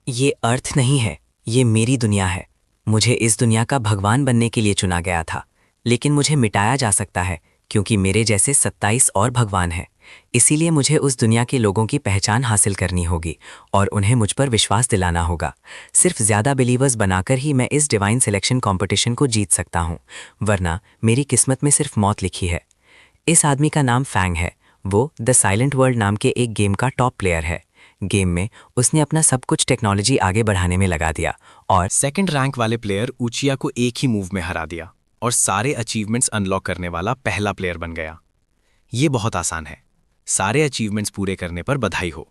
ये अर्थ नहीं है, ये मेरी दुनिया है। मुझे इस दुनिया का भगवान बनने के लिए चुना गया था, लेकिन मुझे मिटाया जा सकता है क्योंकि मेरे जैसे 27 और भगवान हैं। इसीलिए मुझे उस दुनिया के लोगों की पहचान हासिल करनी होगी और उन्हें मुझ पर विश्वास दिलाना होगा। सिर्फ ज़्यादा बिलीवर्स बनाकर ही मैं इस डिवाइन सिलेक्शन कॉम्पिटिशन को जीत सकता हूँ, वरना मेरी किस्मत में सिर्फ मौत लिखी है। इस आदमी का नाम फैंग है। वो द साइलेंट वर्ल्ड नाम के एक गेम का टॉप प्लेयर है। गेम में उसने अपना सब कुछ टेक्नोलॉजी आगे बढ़ाने में लगा दिया और सेकंड रैंक वाले प्लेयर ऊचिया को एक ही मूव में हरा दिया और सारे अचीवमेंट्स अनलॉक करने वाला पहला प्लेयर बन गया। ये बहुत आसान है। सारे अचीवमेंट्स पूरे करने पर बधाई हो।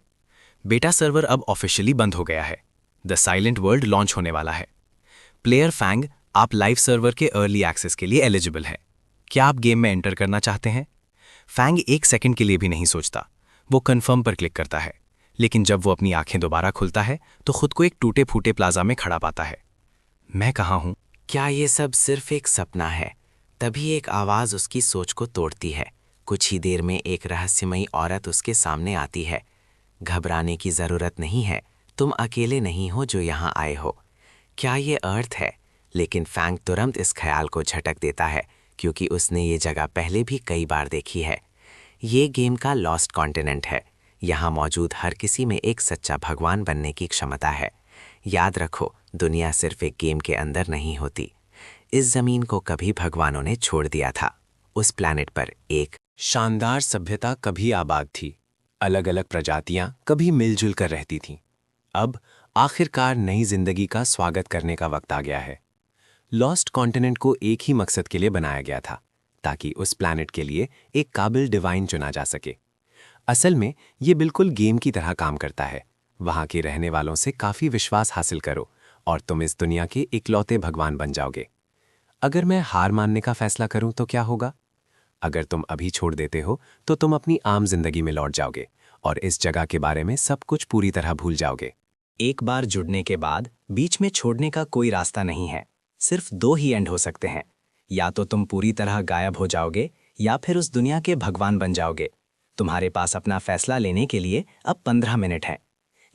बेटा सर्वर अब ऑफिशियली बंद हो गया है। द साइलेंट वर्ल्ड लॉन्च होने वाला है। प्लेयर फैंग, आप लाइव सर्वर के अर्ली एक्सेस के लिए एलिजिबल है। क्या आप गेम में एंटर करना चाहते हैं? फैंग एक सेकंड के लिए भी नहीं सोचता। वो कन्फर्म पर क्लिक करता है, लेकिन जब वो अपनी आंखें दोबारा खुलता है तो खुद को एक टूटे फूटे प्लाजा में खड़ा पाता है। मैं कहाँ हूँ? क्या ये सब सिर्फ एक सपना है? तभी एक आवाज़ उसकी सोच को तोड़ती है। कुछ ही देर में एक रहस्यमयी औरत उसके सामने आती है। घबराने की ज़रूरत नहीं है, तुम अकेले नहीं हो जो यहाँ आए हो। क्या ये अर्थ है? लेकिन फैंग तुरंत इस ख्याल को झटक देता है, क्योंकि उसने ये जगह पहले भी कई बार देखी है। ये गेम का लॉस्ट कॉन्टिनेंट है। यहाँ मौजूद हर किसी में एक सच्चा भगवान बनने की क्षमता है। याद रखो, दुनिया सिर्फ एक गेम के अंदर नहीं होती। इस जमीन को कभी भगवानों ने छोड़ दिया था। उस प्लैनेट पर एक शानदार सभ्यता कभी आबाद थी। अलग अलग प्रजातियां कभी मिलजुल कर रहती थीं। अब आखिरकार नई जिंदगी का स्वागत करने का वक्त आ गया है। लॉस्ट कॉन्टिनेंट को एक ही मकसद के लिए बनाया गया था, ताकि उस प्लैनेट के लिए एक काबिल डिवाइन चुना जा सके। असल में ये बिल्कुल गेम की तरह काम करता है। वहां के रहने वालों से काफी विश्वास हासिल करो और तुम इस दुनिया के इकलौते भगवान बन जाओगे। अगर मैं हार मानने का फैसला करूं तो क्या होगा? अगर तुम अभी छोड़ देते हो तो तुम अपनी आम जिंदगी में लौट जाओगे और इस जगह के बारे में सब कुछ पूरी तरह भूल जाओगे। एक बार जुड़ने के बाद बीच में छोड़ने का कोई रास्ता नहीं है। सिर्फ दो ही एंड हो सकते हैं। या तो तुम पूरी तरह गायब हो जाओगे या फिर उस दुनिया के भगवान बन जाओगे। तुम्हारे पास अपना फैसला लेने के लिए अब 15 मिनट है।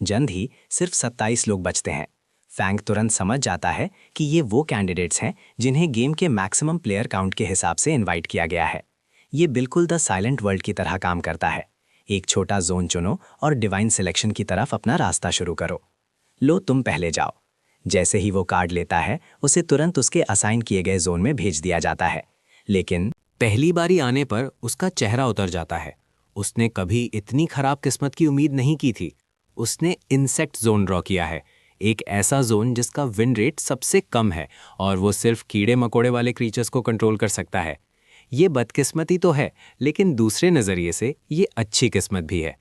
जल्द ही सिर्फ 27 लोग बचते हैं। फैंग तुरंत समझ जाता है कि ये वो कैंडिडेट्स हैं जिन्हें गेम के मैक्सिमम प्लेयर काउंट के हिसाब से इनवाइट किया गया है। ये बिल्कुल द साइलेंट वर्ल्ड की तरह काम करता है। एक छोटा जोन चुनो और डिवाइन सिलेक्शन की तरफ अपना रास्ता शुरू करो। लो, तुम पहले जाओ। जैसे ही वो कार्ड लेता है, उसे तुरंत उसके असाइन किए गए जोन में भेज दिया जाता है। लेकिन पहली बारी आने पर उसका चेहरा उतर जाता है। उसने कभी इतनी खराब किस्मत की उम्मीद नहीं की थी। उसने इंसेक्ट जोन ड्रॉ किया है, एक ऐसा जोन जिसका विन रेट सबसे कम है और वो सिर्फ कीड़े मकोड़े वाले क्रीचर्स को कंट्रोल कर सकता है। ये बदकिस्मती तो है, लेकिन दूसरे नज़रिए से ये अच्छी किस्मत भी है।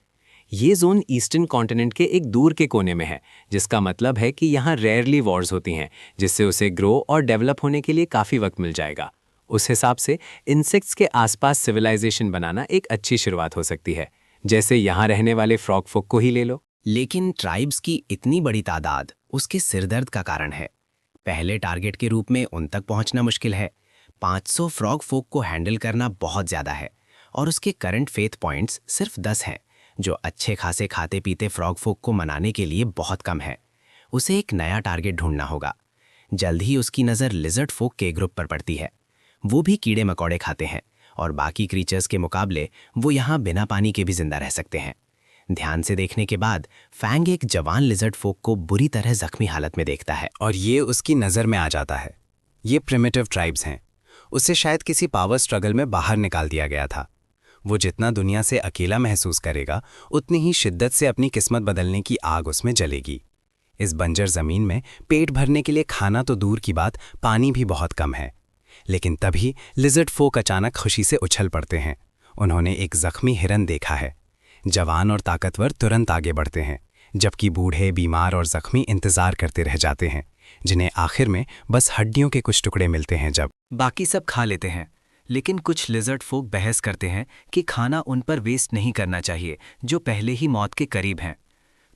ये जोन ईस्टर्न कॉन्टिनेंट के एक दूर के कोने में है, जिसका मतलब है कि यहाँ रेयरली वॉर्स होती हैं, जिससे उसे ग्रो और डेवलप होने के लिए काफ़ी वक्त मिल जाएगा। उस हिसाब से इंसेक्ट्स के आसपास सिविलाइजेशन बनाना एक अच्छी शुरुआत हो सकती है। जैसे यहाँ रहने वाले फ्रॉग फोक को ही ले लो। लेकिन ट्राइब्स की इतनी बड़ी तादाद उसके सिरदर्द का कारण है। पहले टारगेट के रूप में उन तक पहुंचना मुश्किल है। 500 फ्रॉग फोक को हैंडल करना बहुत ज़्यादा है और उसके करंट फेथ पॉइंट्स सिर्फ 10 हैं, जो अच्छे खासे खाते पीते फ्रॉग फोक को मनाने के लिए बहुत कम है। उसे एक नया टारगेट ढूंढना होगा। जल्द ही उसकी नज़र लिजर्ड फोक के ग्रुप पर पड़ती है। वो भी कीड़े मकोड़े खाते हैं और बाकी क्रीचर्स के मुकाबले वो यहाँ बिना पानी के भी जिंदा रह सकते हैं। ध्यान से देखने के बाद फैंग एक जवान लिजर्ड फोक को बुरी तरह जख्मी हालत में देखता है और ये उसकी नज़र में आ जाता है। ये प्रिमिटिव ट्राइब्स हैं। उसे शायद किसी पावर स्ट्रगल में बाहर निकाल दिया गया था। वो जितना दुनिया से अकेला महसूस करेगा, उतनी ही शिद्दत से अपनी किस्मत बदलने की आग उसमें जलेगी। इस बंजर ज़मीन में पेट भरने के लिए खाना तो दूर की बात, पानी भी बहुत कम है। लेकिन तभी लिजर्ड फोक अचानक खुशी से उछल पड़ते हैं। उन्होंने एक जख्मी हिरन देखा है। जवान और ताकतवर तुरंत आगे बढ़ते हैं, जबकि बूढ़े, बीमार और जख्मी इंतजार करते रह जाते हैं, जिन्हें आखिर में बस हड्डियों के कुछ टुकड़े मिलते हैं। जब बाकी सब खा लेते हैं, लेकिन कुछ लिजर्ड फोक बहस करते हैं कि खाना उन पर वेस्ट नहीं करना चाहिए, जो पहले ही मौत के करीब हैं।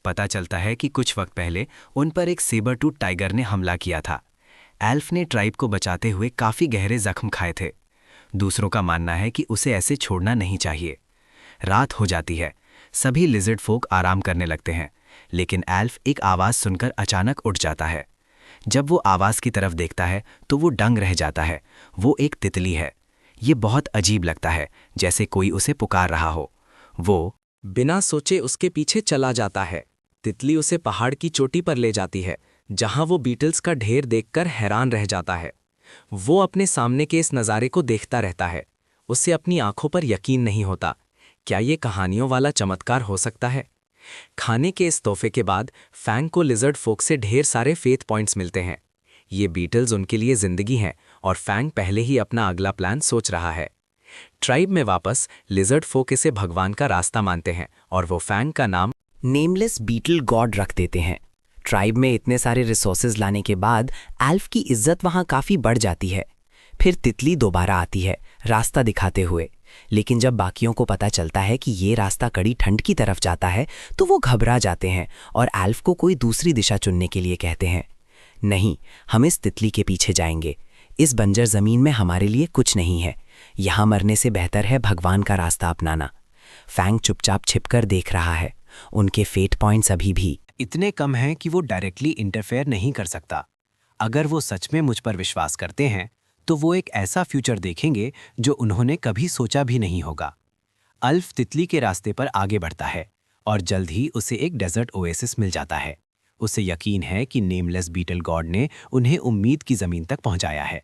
पता चलता है कि कुछ वक्त पहले उन पर एक सेबरटूथ टाइगर ने हमला किया था। एल्फ ने ट्राइब को बचाते हुए काफ़ी गहरे जख्म खाए थे। दूसरों का मानना है कि उसे ऐसे छोड़ना नहीं चाहिए। रात हो जाती है। सभी लिजर्ड फोक आराम करने लगते हैं, लेकिन एल्फ एक आवाज़ सुनकर अचानक उठ जाता है। जब वो आवाज़ की तरफ देखता है तो वो दंग रह जाता है। वो एक तितली है। ये बहुत अजीब लगता है, जैसे कोई उसे पुकार रहा हो। वो बिना सोचे उसके पीछे चला जाता है। तितली उसे पहाड़ की चोटी पर ले जाती है, जहां वो बीटल्स का ढेर देखकर हैरान रह जाता है। वो अपने सामने के इस नज़ारे को देखता रहता है। उसे अपनी आंखों पर यकीन नहीं होता। क्या ये कहानियों वाला चमत्कार हो सकता है? खाने के इस तोहफे के बाद फैंग को लिजर्ड फोक से ढेर सारे फेथ पॉइंट्स मिलते हैं। ये बीटल्स उनके लिए जिंदगी हैं और फैंग पहले ही अपना अगला प्लान सोच रहा है। ट्राइब में वापस लिजर्ड फोक इसे भगवान का रास्ता मानते हैं और वो फैंग का नाम नेमलेस बीटल गॉड रख देते हैं। ट्राइब में इतने सारे रिसोर्सेज लाने के बाद एल्फ की इज्जत वहां काफ़ी बढ़ जाती है। फिर तितली दोबारा आती है रास्ता दिखाते हुए, लेकिन जब बाकियों को पता चलता है कि ये रास्ता कड़ी ठंड की तरफ जाता है तो वो घबरा जाते हैं और एल्फ को कोई दूसरी दिशा चुनने के लिए कहते हैं। नहीं, हम इस तितली के पीछे जाएंगे। इस बंजर ज़मीन में हमारे लिए कुछ नहीं है। यहाँ मरने से बेहतर है भगवान का रास्ता अपनाना। फैंग चुपचाप छिपकर देख रहा है। उनके फेट पॉइंट्स अभी भी इतने कम हैं कि वो डायरेक्टली इंटरफेयर नहीं कर सकता। अगर वो सच में मुझ पर विश्वास करते हैं तो वो एक ऐसा फ्यूचर देखेंगे जो उन्होंने कभी सोचा भी नहीं होगा। अल्फ तितली के रास्ते पर आगे बढ़ता है और जल्द ही उसे एक डेजर्ट ओएसिस मिल जाता है। उसे यकीन है कि नेमलेस बीटल गॉड ने उन्हें उम्मीद की ज़मीन तक पहुंचाया है।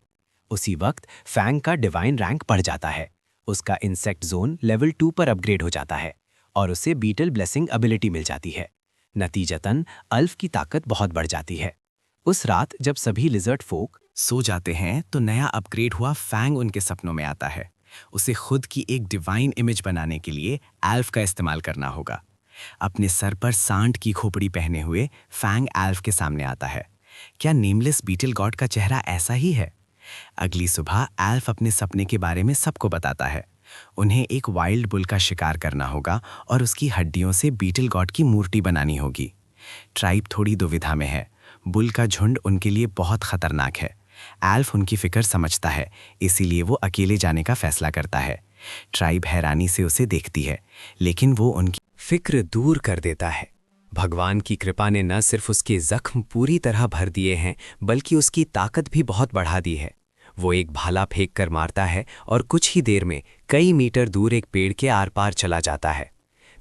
उसी वक्त फैंग का डिवाइन रैंक बढ़ जाता है। उसका इंसेक्ट जोन लेवल 2 पर अपग्रेड हो जाता है और उसे बीटल ब्लेसिंग एबिलिटी मिल जाती है। नतीजतन अल्फ की ताकत बहुत बढ़ जाती है। उस रात जब सभी लिजर्ड फोक सो जाते हैं तो नया अपग्रेड हुआ फैंग उनके सपनों में आता है। उसे खुद की एक डिवाइन इमेज बनाने के लिए एल्फ का इस्तेमाल करना होगा। अपने सर पर सांड की खोपड़ी पहने हुए फैंग एल्फ के सामने आता है। क्या नेमलेस बीटल गॉड का चेहरा ऐसा ही है? अगली सुबह एल्फ अपने सपने के बारे में सबको बताता है। उन्हें एक वाइल्ड बुल का शिकार करना होगा और उसकी हड्डियों से बीटल गॉड की मूर्ति बनानी होगी। ट्राइब थोड़ी दुविधा में है। बुल का झुंड उनके लिए बहुत खतरनाक है। एल्फ उनकी फिक्र समझता है, इसीलिए वो अकेले जाने का फैसला करता है। ट्राइब हैरानी से उसे देखती है, लेकिन वो उनकी फिक्र दूर कर देता है। भगवान की कृपा ने न सिर्फ उसके जख्म पूरी तरह भर दिए हैं, बल्कि उसकी ताकत भी बहुत बढ़ा दी है। वो एक भाला फेंक कर मारता है और कुछ ही देर में कई मीटर दूर एक पेड़ के आर पार चला जाता है।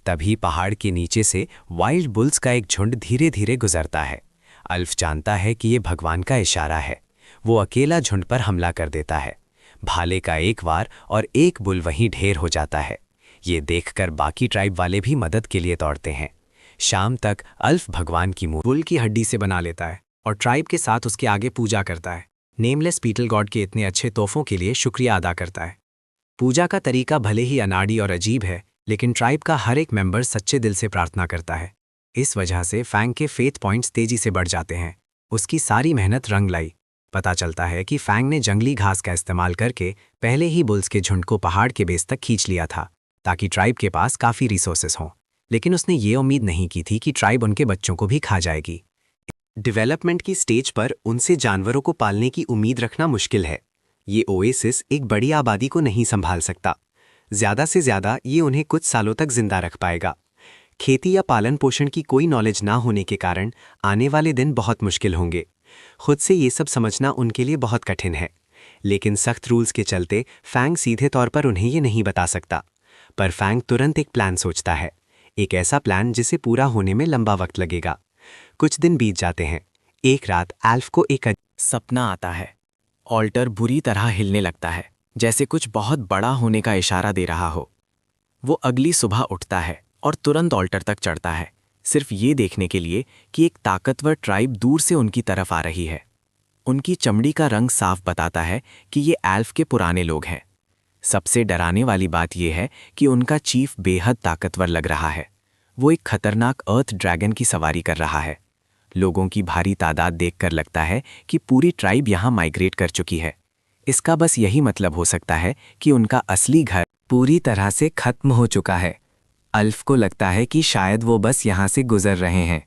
तभी पहाड़ के नीचे से वाइल्ड बुल्स का एक झुंड धीरे धीरे गुजरता है। अल्फ जानता है कि ये भगवान का इशारा है। वो अकेला झुंड पर हमला कर देता है। भाले का एक वार और एक बुल वहीं ढेर हो जाता है। ये देखकर बाकी ट्राइब वाले भी मदद के लिए दौड़ते हैं। शाम तक अल्फ भगवान की मूर्ति बुल की हड्डी से बना लेता है और ट्राइब के साथ उसके आगे पूजा करता है। नेमलेस बीटल गॉड के इतने अच्छे तोहफों के लिए शुक्रिया अदा करता है। पूजा का तरीका भले ही अनाड़ी और अजीब है, लेकिन ट्राइब का हर एक मेंबर सच्चे दिल से प्रार्थना करता है। इस वजह से फैंग के फेथ पॉइंट्स तेजी से बढ़ जाते हैं। उसकी सारी मेहनत रंग लाई। पता चलता है कि फैंग ने जंगली घास का इस्तेमाल करके पहले ही बुल्स के झुंड को पहाड़ के बेस तक खींच लिया था, ताकि ट्राइब के पास काफ़ी रिसोर्सेस हों। लेकिन उसने ये उम्मीद नहीं की थी कि ट्राइब उनके बच्चों को भी खा जाएगी। डेवलपमेंट की स्टेज पर उनसे जानवरों को पालने की उम्मीद रखना मुश्किल है। ये ओएसिस एक बड़ी आबादी को नहीं संभाल सकता। ज़्यादा से ज़्यादा ये उन्हें कुछ सालों तक जिंदा रख पाएगा। खेती या पालन पोषण की कोई नॉलेज ना होने के कारण आने वाले दिन बहुत मुश्किल होंगे। खुद से ये सब समझना उनके लिए बहुत कठिन है, लेकिन सख्त रूल्स के चलते फैंग सीधे तौर पर उन्हें ये नहीं बता सकता। पर फैंग तुरंत एक प्लान सोचता है, एक ऐसा प्लान जिसे पूरा होने में लंबा वक्त लगेगा। कुछ दिन बीत जाते हैं। एक रात एल्फ को एक सपना आता है। ऑल्टर बुरी तरह हिलने लगता है, जैसे कुछ बहुत बड़ा होने का इशारा दे रहा हो। वो अगली सुबह उठता है और तुरंत ऑल्टर तक चढ़ता है, सिर्फ ये देखने के लिए कि एक ताकतवर ट्राइब दूर से उनकी तरफ आ रही है। उनकी चमड़ी का रंग साफ बताता है कि ये एल्फ के पुराने लोग हैं। सबसे डराने वाली बात यह है कि उनका चीफ बेहद ताकतवर लग रहा है। वो एक खतरनाक अर्थ ड्रैगन की सवारी कर रहा है। लोगों की भारी तादाद देखकर लगता है कि पूरी ट्राइब यहाँ माइग्रेट कर चुकी है। इसका बस यही मतलब हो सकता है कि उनका असली घर पूरी तरह से खत्म हो चुका है। अल्फ को लगता है कि शायद वो बस यहाँ से गुजर रहे हैं।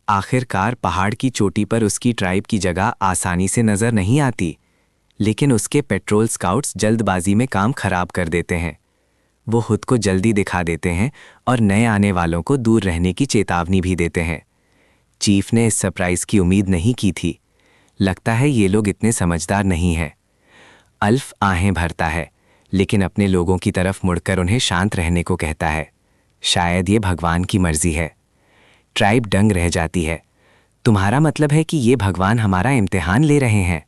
आखिरकार पहाड़ की चोटी पर उसकी ट्राइब की जगह आसानी से नज़र नहीं आती, लेकिन उसके पेट्रोल स्काउट्स जल्दबाजी में काम खराब कर देते हैं। वो खुद को जल्दी दिखा देते हैं और नए आने वालों को दूर रहने की चेतावनी भी देते हैं। चीफ ने इस सरप्राइज की उम्मीद नहीं की थी। लगता है ये लोग इतने समझदार नहीं हैं। अल्फ आहें भरता है, लेकिन अपने लोगों की तरफ मुड़कर उन्हें शांत रहने को कहता है। शायद ये भगवान की मर्जी है। ट्राइब दंग रह जाती है। तुम्हारा मतलब है कि ये भगवान हमारा इम्तिहान ले रहे हैं?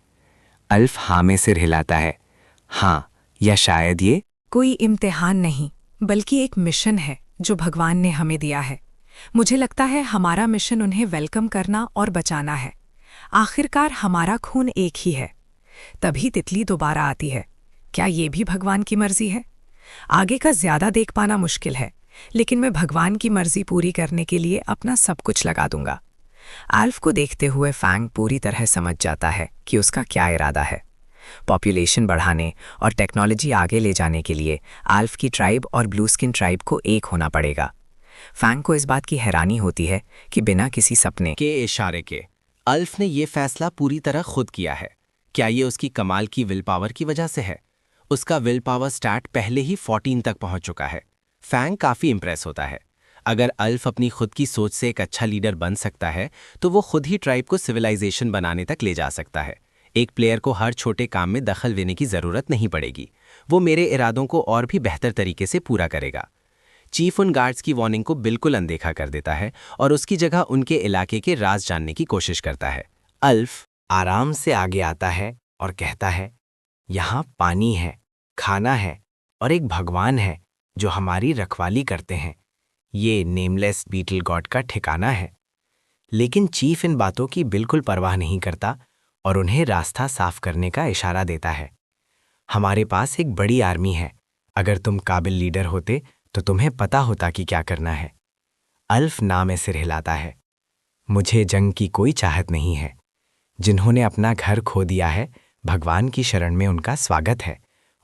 अल्फ हाँ में सिर हिलाता है। हाँ, या शायद ये कोई इम्तिहान नहीं, बल्कि एक मिशन है जो भगवान ने हमें दिया है। मुझे लगता है हमारा मिशन उन्हें वेलकम करना और बचाना है। आखिरकार हमारा खून एक ही है। तभी तितली दोबारा आती है। क्या ये भी भगवान की मर्जी है? आगे का ज्यादा देख पाना मुश्किल है, लेकिन मैं भगवान की मर्जी पूरी करने के लिए अपना सब कुछ लगा दूंगा। आल्फ को देखते हुए फैंग पूरी तरह समझ जाता है कि उसका क्या इरादा है। पॉपुलेशन बढ़ाने और टेक्नोलॉजी आगे ले जाने के लिए आल्फ की ट्राइब और ब्लू स्किन ट्राइब को एक होना पड़ेगा। फैंग को इस बात की हैरानी होती है कि बिना किसी सपने के इशारे के अल्फ ने यह फैसला पूरी तरह खुद किया है। क्या ये उसकी कमाल की विल पावर की वजह से है? उसका विल पावर स्टैट पहले ही 14 तक पहुंच चुका है। फैंग काफी इंप्रेस होता है। अगर अल्फ अपनी खुद की सोच से एक अच्छा लीडर बन सकता है तो वो खुद ही ट्राइब को सिविलाइजेशन बनाने तक ले जा सकता है। एक प्लेयर को हर छोटे काम में दखल देने की जरूरत नहीं पड़ेगी। वो मेरे इरादों को और भी बेहतर तरीके से पूरा करेगा। चीफ उन गार्ड्स की वार्निंग को बिल्कुल अनदेखा कर देता है और उसकी जगह उनके इलाके के राज जानने की कोशिश करता है। अल्फ आराम से आगे आता है और कहता है, यहाँ पानी है, खाना है और एक भगवान है जो हमारी रखवाली करते हैं। ये नेमलेस बीटल गॉड का ठिकाना है। लेकिन चीफ इन बातों की बिल्कुल परवाह नहीं करता और उन्हें रास्ता साफ करने का इशारा देता है। हमारे पास एक बड़ी आर्मी है। अगर तुम काबिल लीडर होते तो तुम्हें पता होता कि क्या करना है। अल्फ ना में सिर हिलाता है। मुझे जंग की कोई चाहत नहीं है। जिन्होंने अपना घर खो दिया है, भगवान की शरण में उनका स्वागत है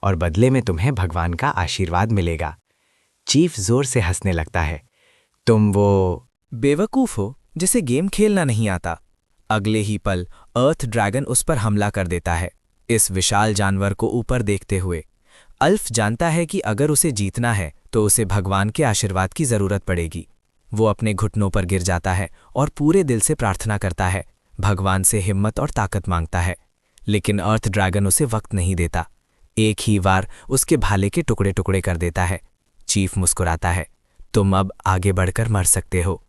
और बदले में तुम्हें भगवान का आशीर्वाद मिलेगा। चीफ जोर से हंसने लगता है। तुम वो बेवकूफ हो जिसे गेम खेलना नहीं आता। अगले ही पल अर्थ ड्रैगन उस पर हमला कर देता है। इस विशाल जानवर को ऊपर देखते हुए अल्फ जानता है कि अगर उसे जीतना है तो उसे भगवान के आशीर्वाद की जरूरत पड़ेगी। वो अपने घुटनों पर गिर जाता है और पूरे दिल से प्रार्थना करता है, भगवान से हिम्मत और ताकत मांगता है। लेकिन अर्थ ड्रैगन उसे वक्त नहीं देता। एक ही बार उसके भाले के टुकड़े टुकड़े कर देता है। चीफ मुस्कुराता है। तुम अब आगे बढ़कर मर सकते हो।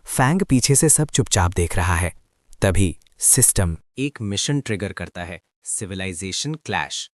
फैंग पीछे से सब चुपचाप देख रहा है। तभी सिस्टम एक मिशन ट्रिगर करता है, सिविलाइजेशन क्लैश।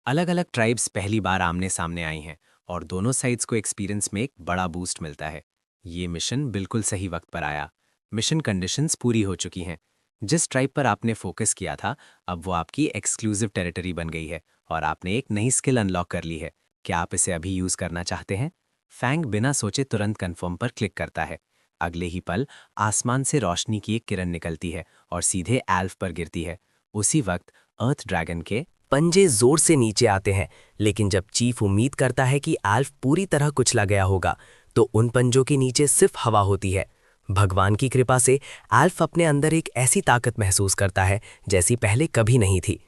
अलग अलग ट्राइब्स पहली बार आमने सामने आई हैं और दोनों साइड्स को एक्सपीरियंस में एक बड़ा बूस्ट मिलता है। ये मिशन बिल्कुल सही वक्त पर आया। मिशन कंडीशंस पूरी हो चुकी हैं। जिस ट्राइब पर आपने फोकस किया था, अब वो आपकी एक्सक्लूसिव टेरिटरी बन गई है और आपने एक नई स्किल अनलॉक कर ली है। क्या आप इसे अभी यूज करना चाहते हैं? फैंग बिना सोचे तुरंत कंफर्म पर क्लिक करता है। अगले ही पल आसमान से रोशनी की एक किरण निकलती है और सीधे एल्फ पर गिरती है। उसी वक्त अर्थ ड्रैगन के पंजे जोर से नीचे आते हैं, लेकिन जब चीफ उम्मीद करता है कि एल्फ पूरी तरह कुचला गया होगा, तो उन पंजों के नीचे सिर्फ हवा होती है। भगवान की कृपा से एल्फ अपने अंदर एक ऐसी ताकत महसूस करता है जैसी पहले कभी नहीं थी।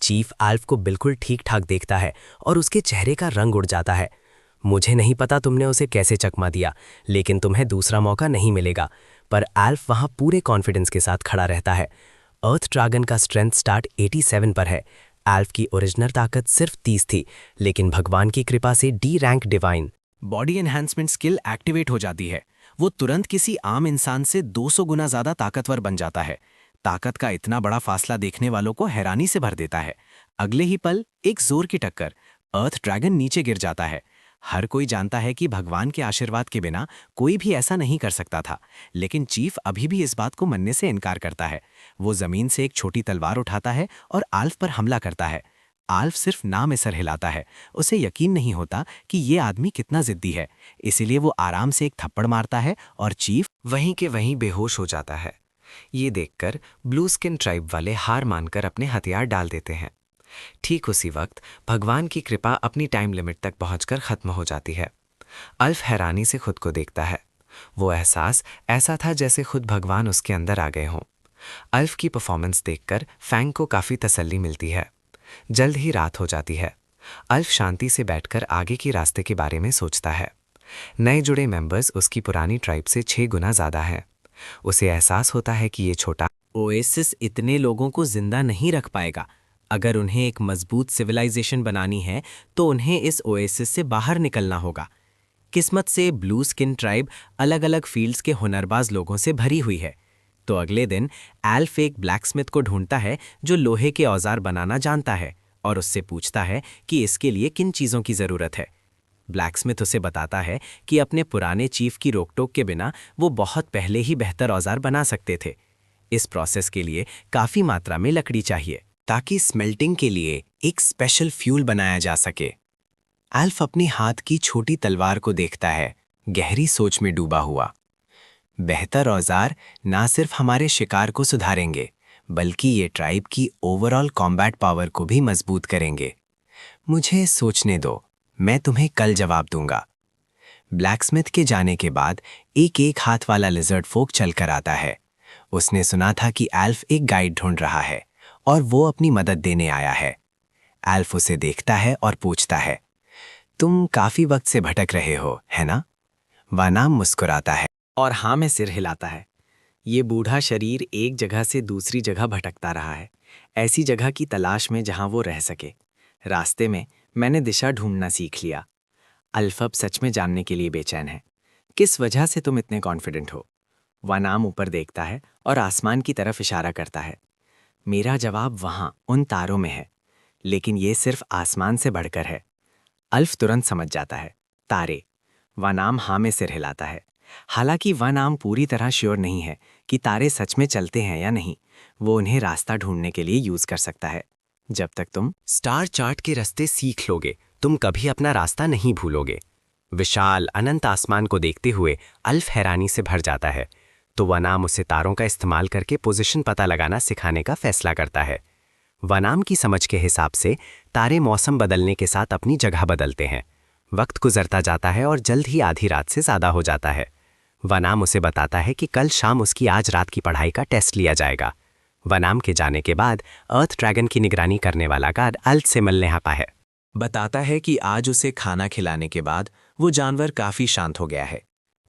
चीफ एल्फ को बिल्कुल ठीक ठाक देखता है और उसके चेहरे का रंग उड़ जाता है। मुझे नहीं पता तुमने उसे कैसे चकमा दिया, लेकिन तुम्हें दूसरा मौका नहीं मिलेगा। पर एल्फ वहां पूरे कॉन्फिडेंस के साथ खड़ा रहता है। अर्थ ड्रैगन का स्ट्रेंथ स्टार्ट 87 पर है। एल्फ की ओरिजिनल ताकत सिर्फ 30 थी, लेकिन भगवान की कृपा से D rank divine body enhancement skill activate हो जाती है। वो तुरंत किसी आम इंसान से 200 गुना ज्यादा ताकतवर बन जाता है। ताकत का इतना बड़ा फासला देखने वालों को हैरानी से भर देता है। अगले ही पल एक जोर की टक्कर, अर्थ ड्रैगन नीचे गिर जाता है। हर कोई जानता है कि भगवान के आशीर्वाद के बिना कोई भी ऐसा नहीं कर सकता था, लेकिन चीफ अभी भी इस बात को मानने से इनकार करता है। वो जमीन से एक छोटी तलवार उठाता है और आल्फ पर हमला करता है। आल्फ सिर्फ ना में सर हिलाता है। उसे यकीन नहीं होता कि ये आदमी कितना जिद्दी है, इसीलिए वो आराम से एक थप्पड़ मारता है और चीफ वहीं के वहीं बेहोश हो जाता है। ये देखकर ब्लू स्किन ट्राइब वाले हार मानकर अपने हथियार डाल देते हैं। ठीक उसी वक्त भगवान की कृपा अपनी टाइम लिमिट तक पहुंचकर खत्म हो जाती है। अल्फ हैरानी से खुद को देखता है। वो एहसास ऐसा था जैसे खुद भगवान उसके अंदर आ गए हों। अल्फ की परफॉर्मेंस देखकर फैंग को काफ़ी तसल्ली मिलती है। जल्द ही रात हो जाती है। अल्फ शांति से बैठकर आगे के रास्ते के बारे में सोचता है। नए जुड़े मेंबर्स उसकी पुरानी ट्राइब से 6 गुना ज़्यादा हैं। उसे एहसास होता है कि ये छोटा ओएसिस इतने लोगों को जिंदा नहीं रख पाएगा। अगर उन्हें एक मजबूत सिविलाइजेशन बनानी है तो उन्हें इस ओएसिस से बाहर निकलना होगा। किस्मत से ब्लू स्किन ट्राइब अलग अलग फील्ड्स के हुनरबाज लोगों से भरी हुई है। तो अगले दिन एल्फ एक ब्लैकस्मिथ को ढूंढता है जो लोहे के औजार बनाना जानता है और उससे पूछता है कि इसके लिए किन चीज़ों की ज़रूरत है। ब्लैकस्मिथ उसे बताता है कि अपने पुराने चीफ की रोकटोक के बिना वो बहुत पहले ही बेहतर औजार बना सकते थे। इस प्रोसेस के लिए काफ़ी मात्रा में लकड़ी चाहिए ताकि स्मेल्टिंग के लिए एक स्पेशल फ्यूल बनाया जा सके। एल्फ अपनी हाथ की छोटी तलवार को देखता है, गहरी सोच में डूबा हुआ। बेहतर औजार ना सिर्फ हमारे शिकार को सुधारेंगे बल्कि ये ट्राइब की ओवरऑल कॉम्बैट पावर को भी मजबूत करेंगे। मुझे सोचने दो, मैं तुम्हें कल जवाब दूंगा। ब्लैकस्मिथ के जाने के बाद एक हाथ वाला लिजर्ड फोक चलकर आता है। उसने सुना था कि एल्फ एक गाइड ढूंढ रहा है और वो अपनी मदद देने आया है। एल्फ उसे देखता है और पूछता है, तुम काफी वक्त से भटक रहे हो, है ना? वानाम मुस्कुराता है और हाँ में सिर हिलाता है। ये बूढ़ा शरीर एक जगह से दूसरी जगह भटकता रहा है, ऐसी जगह की तलाश में जहां वो रह सके। रास्ते में मैंने दिशा ढूंढना सीख लिया। अल्फ अब सच में जानने के लिए बेचैन है। किस वजह से तुम इतने कॉन्फिडेंट हो? वानाम ऊपर देखता है और आसमान की तरफ इशारा करता है। मेरा जवाब वहां उन तारों में है, लेकिन ये सिर्फ आसमान से बढ़कर है। अल्फ तुरंत समझ जाता है, तारे। वानाम हाँ में सिर हिलाता है। हालांकि वानाम पूरी तरह श्योर नहीं है कि तारे सच में चलते हैं या नहीं। वो उन्हें रास्ता ढूंढने के लिए यूज कर सकता है। जब तक तुम स्टार चार्ट के रास्ते सीख लोगे, तुम कभी अपना रास्ता नहीं भूलोगे। विशाल अनंत आसमान को देखते हुए अल्फ हैरानी से भर जाता है। तो वनाम उसे तारों का इस्तेमाल करके पोजीशन पता लगाना सिखाने का फैसला करता है। वनाम की समझ के हिसाब से तारे मौसम बदलने के साथ अपनी जगह बदलते हैं। वक्त गुजरता जाता है और जल्द ही आधी रात से ज़्यादा हो जाता है। वनाम उसे बताता है कि कल शाम उसकी आज रात की पढ़ाई का टेस्ट लिया जाएगा। वनाम के जाने के बाद अर्थ ड्रैगन की निगरानी करने वाला गार्ड अल्फ से मिलने आता है। बताता है कि आज उसे खाना खिलाने के बाद वो जानवर काफी शांत हो गया है।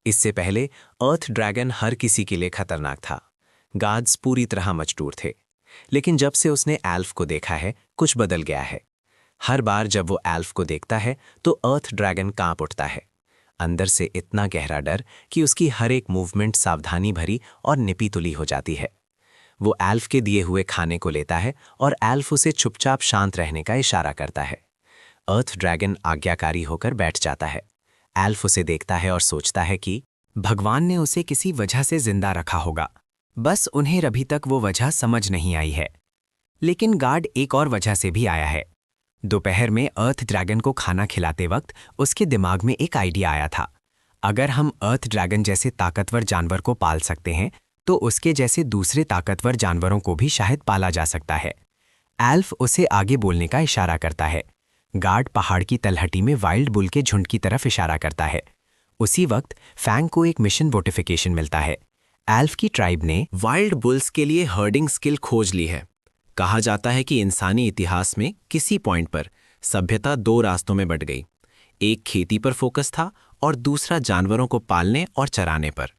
इससे पहले अर्थ ड्रैगन हर किसी के लिए खतरनाक था। गार्ड्स पूरी तरह मजबूर थे, लेकिन जब से उसने एल्फ को देखा है कुछ बदल गया है। हर बार जब वो एल्फ को देखता है तो अर्थ ड्रैगन कांप उठता है, अंदर से इतना गहरा डर कि उसकी हर एक मूवमेंट सावधानी भरी और निपी तुली हो जाती है। वो एल्फ के दिए हुए खाने को लेता है और एल्फ उसे चुपचाप शांत रहने का इशारा करता है। अर्थ ड्रैगन आज्ञाकारी होकर बैठ जाता है। एल्फ उसे देखता है और सोचता है कि भगवान ने उसे किसी वजह से जिंदा रखा होगा, बस उन्हें अभी तक वो वजह समझ नहीं आई है। लेकिन गार्ड एक और वजह से भी आया है। दोपहर में अर्थ ड्रैगन को खाना खिलाते वक्त उसके दिमाग में एक आइडिया आया था। अगर हम अर्थ ड्रैगन जैसे ताकतवर जानवर को पाल सकते हैं तो उसके जैसे दूसरे ताकतवर जानवरों को भी शायद पाला जा सकता है। एल्फ उसे आगे बोलने का इशारा करता है। गार्ड पहाड़ की तलहटी में वाइल्ड बुल के झुंड की तरफ इशारा करता है। उसी वक्त फैंग को एक मिशन नोटिफिकेशन मिलता है। एल्फ की ट्राइब ने वाइल्ड बुल्स के लिए हर्डिंग स्किल खोज ली है। कहा जाता है कि इंसानी इतिहास में किसी पॉइंट पर सभ्यता दो रास्तों में बट गई। एक खेती पर फोकस था और दूसरा जानवरों को पालने और चराने पर।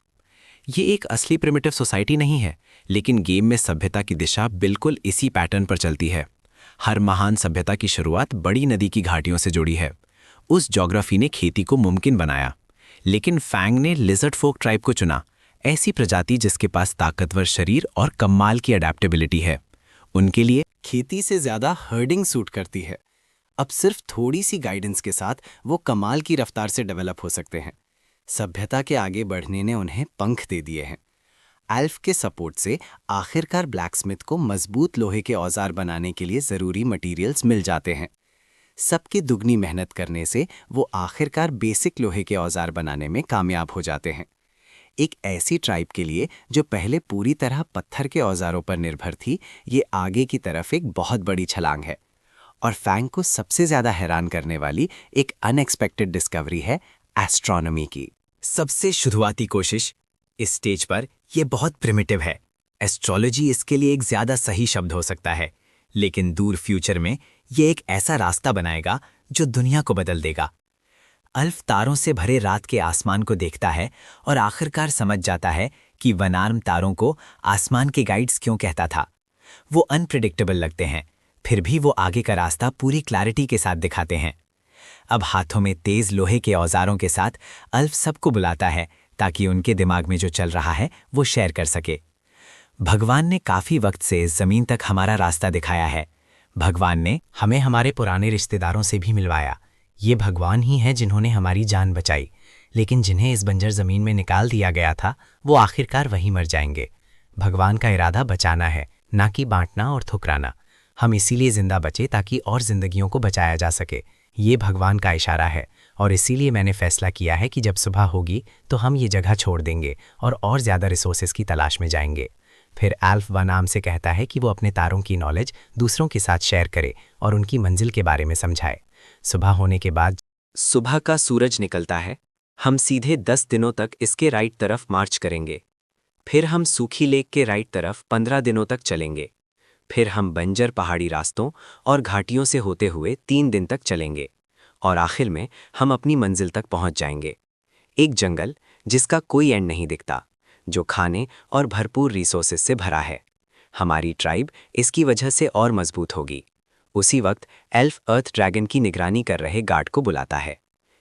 ये एक असली प्रिमिटिव सोसाइटी नहीं है, लेकिन गेम में सभ्यता की दिशा बिल्कुल इसी पैटर्न पर चलती है। हर महान सभ्यता की शुरुआत बड़ी नदी की घाटियों से जुड़ी है। उस ज्योग्राफी ने खेती को मुमकिन बनाया, लेकिन फैंग ने लिजर्ड फोक ट्राइब को चुना, ऐसी प्रजाति जिसके पास ताकतवर शरीर और कमाल की अडेप्टेबिलिटी है। उनके लिए खेती से ज्यादा हर्डिंग सूट करती है। अब सिर्फ थोड़ी सी गाइडेंस के साथ वो कमाल की रफ्तार से डेवलप हो सकते हैं। सभ्यता के आगे बढ़ने ने उन्हें पंख दे दिए हैं। एल्फ के सपोर्ट से आखिरकार ब्लैकस्मिथ को मजबूत लोहे के औजार बनाने के लिए ज़रूरी मटेरियल्स मिल जाते हैं। सबकी दुगनी मेहनत करने से वो आखिरकार बेसिक लोहे के औजार बनाने में कामयाब हो जाते हैं। एक ऐसी ट्राइब के लिए जो पहले पूरी तरह पत्थर के औजारों पर निर्भर थी, ये आगे की तरफ एक बहुत बड़ी छलांग है। और फैंग को सबसे ज़्यादा हैरान करने वाली एक अनएक्सपेक्टेड डिस्कवरी है एस्ट्रोनॉमी की। सबसे शुरुआती कोशिश इस स्टेज पर यह बहुत प्रिमिटिव है। एस्ट्रोलॉजी इसके लिए एक ज़्यादा सही शब्द हो सकता है, लेकिन दूर फ्यूचर में यह एक ऐसा रास्ता बनाएगा जो दुनिया को बदल देगा। अल्फ तारों से भरे रात के आसमान को देखता है और आखिरकार समझ जाता है कि वनार्म तारों को आसमान के गाइड्स क्यों कहता था। वो अनप्रिडिक्टेबल लगते हैं, फिर भी वो आगे का रास्ता पूरी क्लैरिटी के साथ दिखाते हैं। अब हाथों में तेज लोहे के औजारों के साथ अल्फ सबको बुलाता है ताकि उनके दिमाग में जो चल रहा है वो शेयर कर सके। भगवान ने काफी वक्त से इस जमीन तक हमारा रास्ता दिखाया है। भगवान ने हमें हमारे पुराने रिश्तेदारों से भी मिलवाया। ये भगवान ही हैं जिन्होंने हमारी जान बचाई, लेकिन जिन्हें इस बंजर जमीन में निकाल दिया गया था वो आखिरकार वहीं मर जाएंगे। भगवान का इरादा बचाना है, ना कि बांटना और ठुकराना। हम इसीलिए जिंदा बचे ताकि और जिंदगियों को बचाया जा सके। ये भगवान का इशारा है और इसीलिए मैंने फैसला किया है कि जब सुबह होगी तो हम ये जगह छोड़ देंगे और ज़्यादा रिसोर्सेज की तलाश में जाएंगे। फिर एल्फ वनाम से कहता है कि वो अपने तारों की नॉलेज दूसरों के साथ शेयर करे और उनकी मंजिल के बारे में समझाए। सुबह होने के बाद सुबह का सूरज निकलता है। हम सीधे 10 दिनों तक इसके राइट तरफ मार्च करेंगे। फिर हम सूखी लेक के राइट तरफ 15 दिनों तक चलेंगे। फिर हम बंजर पहाड़ी रास्तों और घाटियों से होते हुए 3 दिन तक चलेंगे और आखिर में हम अपनी मंजिल तक पहुंच जाएंगे। एक जंगल जिसका कोई एंड नहीं दिखता, जो खाने और भरपूर रिसोर्सेज से भरा है। हमारी ट्राइब इसकी वजह से और मजबूत होगी। उसी वक्त एल्फ अर्थ ड्रैगन की निगरानी कर रहे गार्ड को बुलाता है।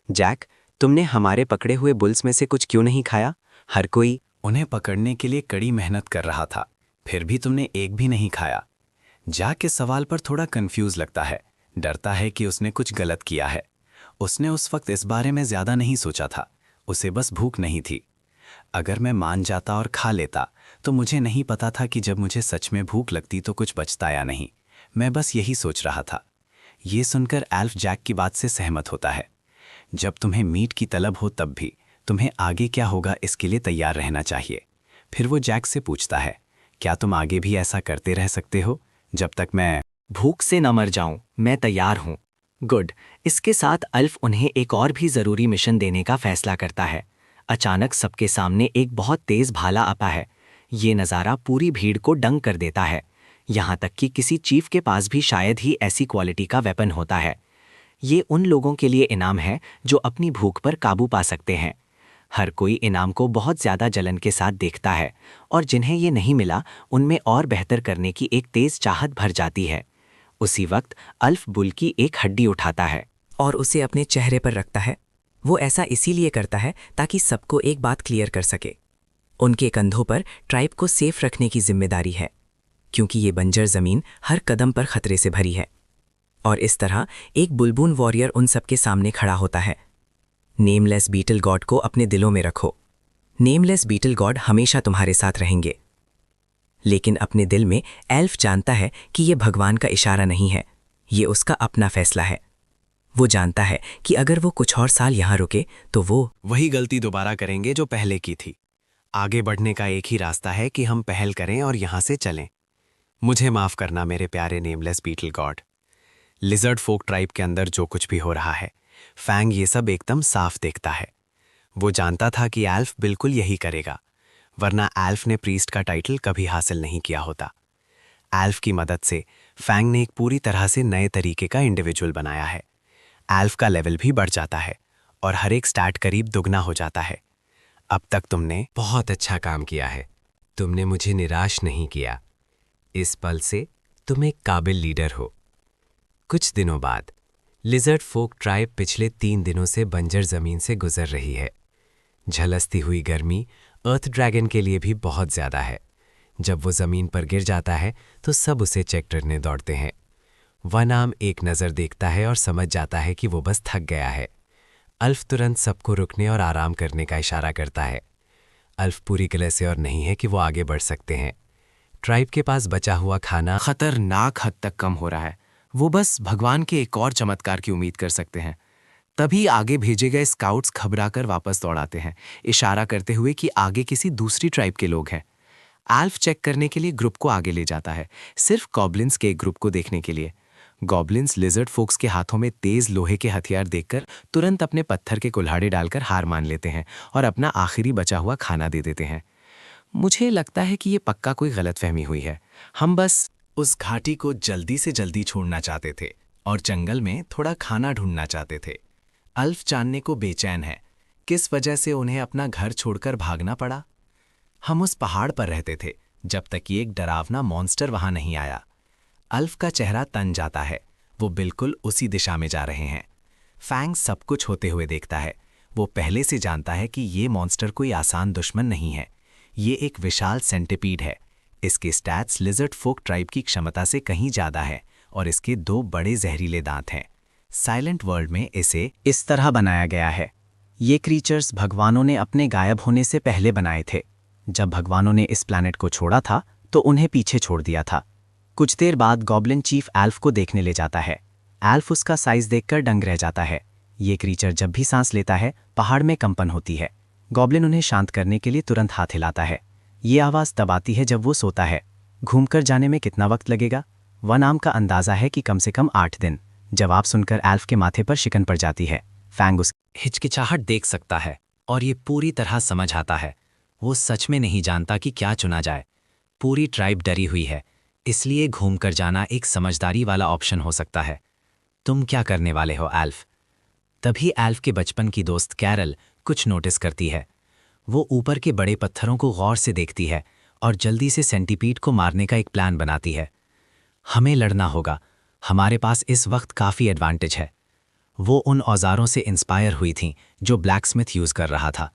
जैक, तुमने हमारे पकड़े हुए बुल्स में से कुछ क्यों नहीं खाया? हर कोई उन्हें पकड़ने के लिए कड़ी मेहनत कर रहा था, फिर भी तुमने एक भी नहीं खाया। जैक के सवाल पर थोड़ा कंफ्यूज लगता है, डरता है कि उसने कुछ गलत किया है। उसने उस वक्त इस बारे में ज्यादा नहीं सोचा था, उसे बस भूख नहीं थी। अगर मैं मान जाता और खा लेता तो मुझे नहीं पता था कि जब मुझे सच में भूख लगती तो कुछ बचता या नहीं। मैं बस यही सोच रहा था। ये सुनकर एल्फ जैक की बात से सहमत होता है। जब तुम्हें मीट की तलब हो तब भी तुम्हें आगे क्या होगा इसके लिए तैयार रहना चाहिए। फिर वो जैक से पूछता है, क्या तुम आगे भी ऐसा करते रह सकते हो जब तक मैं भूख से न मर जाऊं? मैं तैयार हूं। गुड। इसके साथ अल्फ उन्हें एक और भी जरूरी मिशन देने का फैसला करता है। अचानक सबके सामने एक बहुत तेज भाला आता है। ये नज़ारा पूरी भीड़ को दंग कर देता है। यहाँ तक कि किसी चीफ के पास भी शायद ही ऐसी क्वालिटी का वेपन होता है। ये उन लोगों के लिए इनाम है जो अपनी भूख पर काबू पा सकते हैं। हर कोई इनाम को बहुत ज़्यादा जलन के साथ देखता है और जिन्हें ये नहीं मिला उनमें और बेहतर करने की एक तेज़ चाहत भर जाती है। उसी वक्त अल्फ बुल की एक हड्डी उठाता है और उसे अपने चेहरे पर रखता है। वो ऐसा इसीलिए करता है ताकि सबको एक बात क्लियर कर सके। उनके कंधों पर ट्राइब को सेफ रखने की जिम्मेदारी है, क्योंकि ये बंजर ज़मीन हर कदम पर खतरे से भरी है। और इस तरह एक बुलबून वॉरियर उन सबके सामने खड़ा होता है। नेमलेस बीटल गॉड को अपने दिलों में रखो। नेमलेस बीटल गॉड हमेशा तुम्हारे साथ रहेंगे। लेकिन अपने दिल में एल्फ जानता है कि ये भगवान का इशारा नहीं है, ये उसका अपना फैसला है। वो जानता है कि अगर वो कुछ और साल यहाँ रुके तो वो वही गलती दोबारा करेंगे जो पहले की थी। आगे बढ़ने का एक ही रास्ता है कि हम पहल करें और यहाँ से चलें। मुझे माफ करना मेरे प्यारे नेमलेस बीटल गॉड। लिजर्ड फोक ट्राइब के अंदर जो कुछ भी हो रहा है, फैंग ये सब एकदम साफ देखता है। वो जानता था कि एल्फ बिल्कुल यही करेगा, वरना एल्फ ने प्रीस्ट का टाइटल कभी हासिल नहीं किया होता। एल्फ की मदद से फैंग ने एक पूरी तरह से नए तरीके का इंडिविजुअल बनाया है। एल्फ का लेवल भी बढ़ जाता है और हर एक स्टैट करीब दुगना हो जाता है। अब तक तुमने बहुत अच्छा काम किया है। तुमने मुझे निराश नहीं किया। इस पल से तुम एक काबिल लीडर हो। कुछ दिनों बाद लिजर्ड फोक ट्राइब पिछले 3 दिनों से बंजर जमीन से गुजर रही है। झलसती हुई गर्मी अर्थ ड्रैगन के लिए भी बहुत ज्यादा है। जब वो जमीन पर गिर जाता है तो सब उसे चेक करने दौड़ते हैं। वनाम एक नज़र देखता है और समझ जाता है कि वो बस थक गया है। अल्फ तुरंत सबको रुकने और आराम करने का इशारा करता है। अल्फ पूरी गिले से और नहीं है कि वो आगे बढ़ सकते हैं। ट्राइब के पास बचा हुआ खाना खतरनाक हद तक कम हो रहा है। वो बस भगवान के एक और चमत्कार की उम्मीद कर सकते हैं। तभी आगे भेजे गए स्काउट्स घबराकर वापस दौड़ाते हैं, इशारा करते हुए कि आगे किसी दूसरी ट्राइब के लोग हैं। एल्फ चेक करने के लिए ग्रुप को आगे ले जाता है, सिर्फ गॉब्लिन्स के एक ग्रुप को देखने के लिए। गॉब्लिन्स लिजर्ड फोक्स के हाथों में तेज लोहे के हथियार देखकर तुरंत अपने पत्थर के कुल्हाड़े डालकर हार मान लेते हैं और अपना आखिरी बचा हुआ खाना दे देते हैं। मुझे लगता है कि ये पक्का कोई गलतफहमी हुई है। हम बस उस घाटी को जल्दी से जल्दी छोड़ना चाहते थे और जंगल में थोड़ा खाना ढूंढना चाहते थे। अल्फ जानने को बेचैन है किस वजह से उन्हें अपना घर छोड़कर भागना पड़ा। हम उस पहाड़ पर रहते थे जब तक कि एक डरावना मॉन्स्टर वहां नहीं आया। अल्फ का चेहरा तन जाता है। वो बिल्कुल उसी दिशा में जा रहे हैं। फैंग सब कुछ होते हुए देखता है। वो पहले से जानता है कि ये मॉन्स्टर कोई आसान दुश्मन नहीं है। ये एक विशाल सेंटिपीड है। इसके स्टैट्स लिजर्ड फोक ट्राइब की क्षमता से कहीं ज्यादा है और इसके 2 बड़े जहरीले दांत हैं। साइलेंट वर्ल्ड में इसे इस तरह बनाया गया है। ये क्रीचर्स भगवानों ने अपने गायब होने से पहले बनाए थे। जब भगवानों ने इस प्लैनेट को छोड़ा था तो उन्हें पीछे छोड़ दिया था। कुछ देर बाद गॉब्लिन चीफ एल्फ को देखने ले जाता है। एल्फ उसका साइज देखकर दंग रह जाता है। ये क्रीचर जब भी सांस लेता है पहाड़ में कंपन होती है। गॉब्लिन उन्हें शांत करने के लिए तुरंत हाथ हिलाता है। ये आवाज़ तब आती है जब वो सोता है। घूमकर जाने में कितना वक्त लगेगा? वन आर्म का अंदाज़ा है कि कम से कम 8 दिन। जवाब सुनकर एल्फ के माथे पर शिकन पड़ जाती है। फैंग उस हिचकिचाहट देख सकता है और ये पूरी तरह समझ आता है। वो सच में नहीं जानता कि क्या चुना जाए। पूरी ट्राइब डरी हुई है, इसलिए घूमकर जाना एक समझदारी वाला ऑप्शन हो सकता है। तुम क्या करने वाले हो एल्फ? तभी एल्फ के बचपन की दोस्त कैरल कुछ नोटिस करती है। वो ऊपर के बड़े पत्थरों को गौर से देखती है और जल्दी से सेंटीपीड को मारने का एक प्लान बनाती है। हमें लड़ना होगा, हमारे पास इस वक्त काफ़ी एडवांटेज है। वो उन औजारों से इंस्पायर हुई थीं जो ब्लैकस्मिथ यूज़ कर रहा था।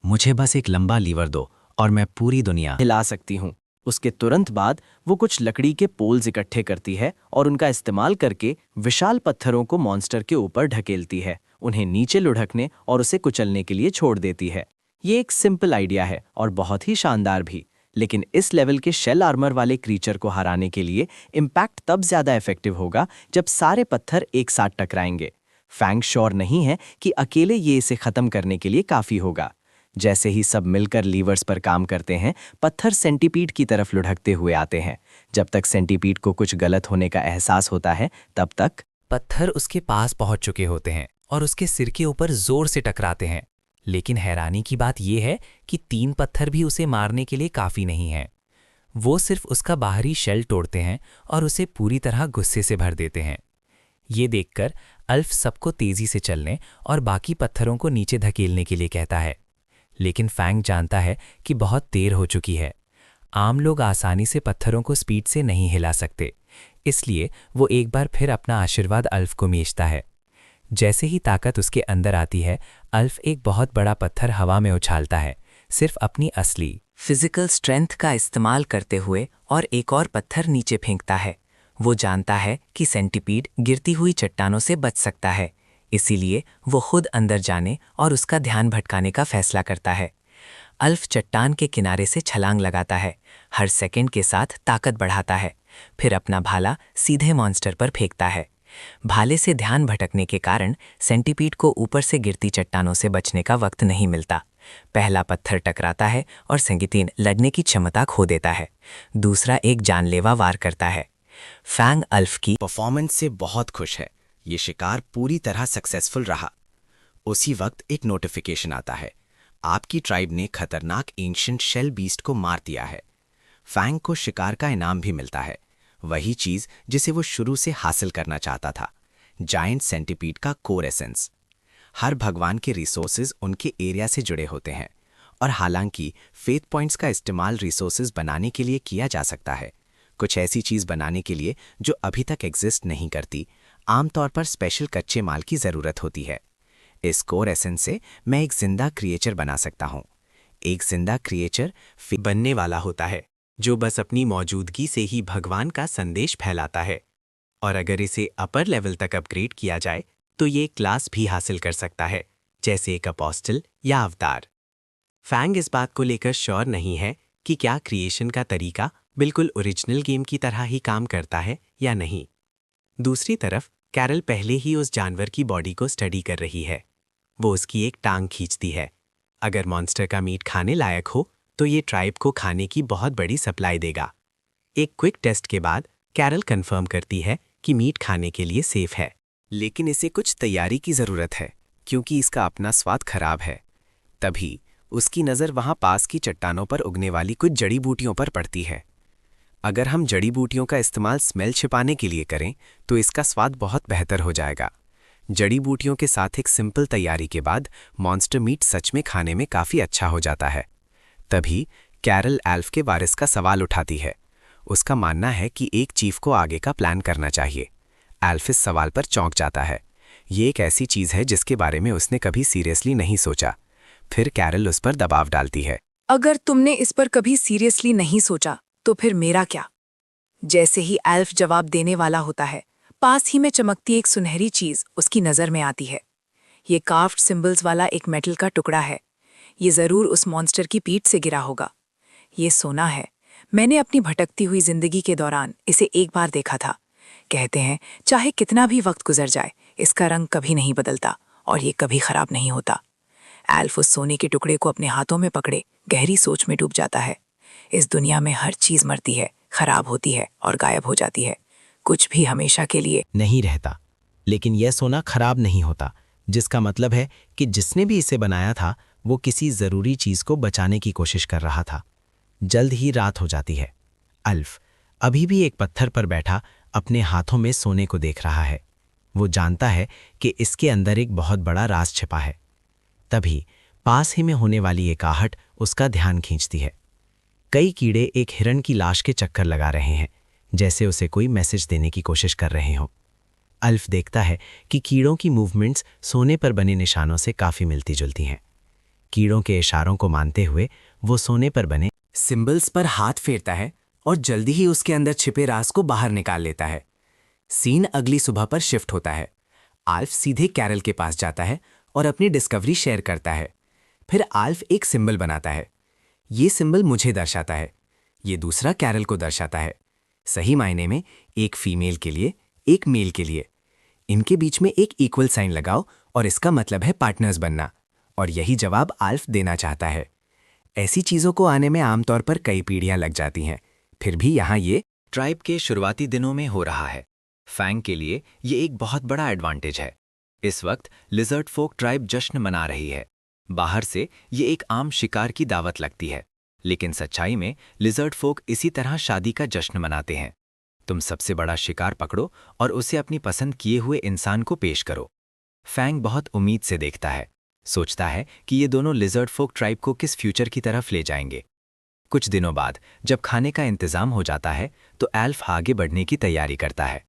मुझे बस एक लंबा लीवर दो और मैं पूरी दुनिया हिला सकती हूँ। उसके तुरंत बाद वो कुछ लकड़ी के पोल्स इकट्ठे करती है और उनका इस्तेमाल करके विशाल पत्थरों को मॉन्स्टर के ऊपर ढकेलती है, उन्हें नीचे लुढ़कने और उसे कुचलने के लिए छोड़ देती है। ये एक सिंपल आइडिया है और बहुत ही शानदार भी, लेकिन इस लेवल के शेल आर्मर वाले क्रीचर को हराने के लिए इम्पैक्ट तब ज़्यादा इफेक्टिव होगा जब सारे पत्थर एक साथ टकराएंगे। फैंग श्योर नहीं है कि अकेले ये इसे ख़त्म करने के लिए काफ़ी होगा। जैसे ही सब मिलकर लीवर्स पर काम करते हैं, पत्थर सेंटीपीड की तरफ लुढ़कते हुए आते हैं। जब तक सेंटीपीड को कुछ गलत होने का एहसास होता है, तब तक पत्थर उसके पास पहुंच चुके होते हैं और उसके सिर के ऊपर जोर से टकराते हैं। लेकिन हैरानी की बात यह है कि 3 पत्थर भी उसे मारने के लिए काफ़ी नहीं हैं। वो सिर्फ उसका बाहरी शेल तोड़ते हैं और उसे पूरी तरह गुस्से से भर देते हैं। ये देखकर अल्फ सबको तेज़ी से चलने और बाकी पत्थरों को नीचे धकेलने के लिए कहता है, लेकिन फैंग जानता है कि बहुत देर हो चुकी है। आम लोग आसानी से पत्थरों को स्पीड से नहीं हिला सकते, इसलिए वो एक बार फिर अपना आशीर्वाद अल्फ को मेजता है। जैसे ही ताकत उसके अंदर आती है, अल्फ एक बहुत बड़ा पत्थर हवा में उछालता है, सिर्फ अपनी असली फिजिकल स्ट्रेंथ का इस्तेमाल करते हुए, और एक और पत्थर नीचे फेंकता है। वो जानता है कि सेंटीपीड गिरती हुई चट्टानों से बच सकता है, इसीलिए वो खुद अंदर जाने और उसका ध्यान भटकाने का फैसला करता है। अल्फ चट्टान के किनारे से छलांग लगाता है, हर सेकंड के साथ ताकत बढ़ाता है, फिर अपना भाला सीधे मॉन्स्टर पर फेंकता है। भाले से ध्यान भटकने के कारण सेंटीपीड को ऊपर से गिरती चट्टानों से बचने का वक्त नहीं मिलता। पहला पत्थर टकराता है और सेंटीपीड लड़ने की क्षमता खो देता है। दूसरा एक जानलेवा वार करता है। फैंग अल्फ की परफॉर्मेंस से बहुत खुश है। ये शिकार पूरी तरह सक्सेसफुल रहा। उसी वक्त एक नोटिफिकेशन आता है, आपकी ट्राइब ने खतरनाक एंशिएंट शेल बीस्ट को मार दिया है। फैंग को शिकार का इनाम भी मिलता है, वही चीज जिसे वो शुरू से हासिल करना चाहता था, जायंट सेंटीपीड का कोर एसेंस। हर भगवान के रिसोर्सेज उनके एरिया से जुड़े होते हैं, और हालांकि फेथ पॉइंट्स का इस्तेमाल रिसोर्सेज बनाने के लिए किया जा सकता है, कुछ ऐसी चीज बनाने के लिए जो अभी तक एग्जिस्ट नहीं करती, आमतौर पर स्पेशल कच्चे माल की जरूरत होती है। इस कोर एसेंस से मैं एक जिंदा क्रिएचर बना सकता हूँ। एक जिंदा क्रिएचर बनने वाला होता है जो बस अपनी मौजूदगी से ही भगवान का संदेश फैलाता है, और अगर इसे अपर लेवल तक अपग्रेड किया जाए तो ये क्लास भी हासिल कर सकता है, जैसे एक अपोस्टल या अवतार। फैंग इस बात को लेकर श्योर नहीं है कि क्या क्रिएशन का तरीका बिल्कुल ओरिजिनल गेम की तरह ही काम करता है या नहीं। दूसरी तरफ कैरल पहले ही उस जानवर की बॉडी को स्टडी कर रही है। वो उसकी एक टांग खींचती है। अगर मॉन्स्टर का मीट खाने लायक हो तो ये ट्राइब को खाने की बहुत बड़ी सप्लाई देगा। एक क्विक टेस्ट के बाद कैरल कंफर्म करती है कि मीट खाने के लिए सेफ है, लेकिन इसे कुछ तैयारी की जरूरत है क्योंकि इसका अपना स्वाद खराब है। तभी उसकी नज़र वहां पास की चट्टानों पर उगने वाली कुछ जड़ी बूटियों पर पड़ती है। अगर हम जड़ी बूटियों का इस्तेमाल स्मेल छिपाने के लिए करें तो इसका स्वाद बहुत बेहतर हो जाएगा। जड़ी बूटियों के साथ एक सिंपल तैयारी के बाद मॉन्स्टर मीट सच में खाने में काफ़ी अच्छा हो जाता है। तभी कैरल एल्फ के वारिस का सवाल उठाती है। उसका मानना है कि एक चीफ को आगे का प्लान करना चाहिए। एल्फ इस सवाल पर चौंक जाता है। ये एक ऐसी चीज़ है जिसके बारे में उसने कभी सीरियसली नहीं सोचा। फिर कैरल उस पर दबाव डालती है। अगर तुमने इस पर कभी सीरियसली नहीं सोचा तो फिर मेरा क्या? जैसे ही एल्फ जवाब देने वाला होता है, पास ही में चमकती एक सुनहरी चीज उसकी नजर में आती है। ये कार्व्ड सिंबल्स वाला एक मेटल का टुकड़ा है। ये जरूर उस मॉन्स्टर की पीठ से गिरा होगा। ये सोना है। मैंने अपनी भटकती हुई जिंदगी के दौरान इसे एक बार देखा था। कहते हैं चाहे कितना भी वक्त गुजर जाए, इसका रंग कभी नहीं बदलता और ये कभी खराब नहीं होता। एल्फ उस सोने के टुकड़े को अपने हाथों में पकड़े गहरी सोच में डूब जाता है। इस दुनिया में हर चीज मरती है, खराब होती है और गायब हो जाती है। कुछ भी हमेशा के लिए नहीं रहता, लेकिन यह सोना खराब नहीं होता, जिसका मतलब है कि जिसने भी इसे बनाया था वो किसी ज़रूरी चीज़ को बचाने की कोशिश कर रहा था। जल्द ही रात हो जाती है। अल्फ अभी भी एक पत्थर पर बैठा अपने हाथों में सोने को देख रहा है। वो जानता है कि इसके अंदर एक बहुत बड़ा राज छिपा है। तभी पास ही में होने वाली एक आहट उसका ध्यान खींचती है। कई कीड़े एक हिरण की लाश के चक्कर लगा रहे हैं, जैसे उसे कोई मैसेज देने की कोशिश कर रहे हों। अल्फ देखता है कि कीड़ों की मूवमेंट्स सोने पर बने निशानों से काफ़ी मिलती जुलती हैं। कीड़ों के इशारों को मानते हुए वो सोने पर बने सिंबल्स पर हाथ फेरता है और जल्दी ही उसके अंदर छिपे राज को बाहर निकाल लेता है। सीन अगली सुबह पर शिफ्ट होता है। आल्फ सीधे कैरल के पास जाता है और अपनी डिस्कवरी शेयर करता है। फिर आल्फ एक सिंबल बनाता है। ये सिंबल मुझे दर्शाता है, ये दूसरा कैरल को दर्शाता है। सही मायने में एक फीमेल के लिए, एक मेल के लिए। इनके बीच में एक इक्वल साइन लगाओ और इसका मतलब है पार्टनर्स बनना। और यही जवाब आल्फ देना चाहता है। ऐसी चीज़ों को आने में आमतौर पर कई पीढ़ियां लग जाती हैं। फिर भी यहाँ ये ट्राइब के शुरुआती दिनों में हो रहा है। फैंग के लिए ये एक बहुत बड़ा एडवांटेज है। इस वक्त लिजर्ड फोक ट्राइब जश्न मना रही है। बाहर से ये एक आम शिकार की दावत लगती है, लेकिन सच्चाई में लिजर्ड फोक इसी तरह शादी का जश्न मनाते हैं। तुम सबसे बड़ा शिकार पकड़ो और उसे अपनी पसंद किए हुए इंसान को पेश करो। फैंग बहुत उम्मीद से देखता है, सोचता है कि ये दोनों लिजर्ड फोक ट्राइब को किस फ्यूचर की तरफ ले जाएंगे। कुछ दिनों बाद जब खाने का इंतजाम हो जाता है तो एल्फ आगे बढ़ने की तैयारी करता है।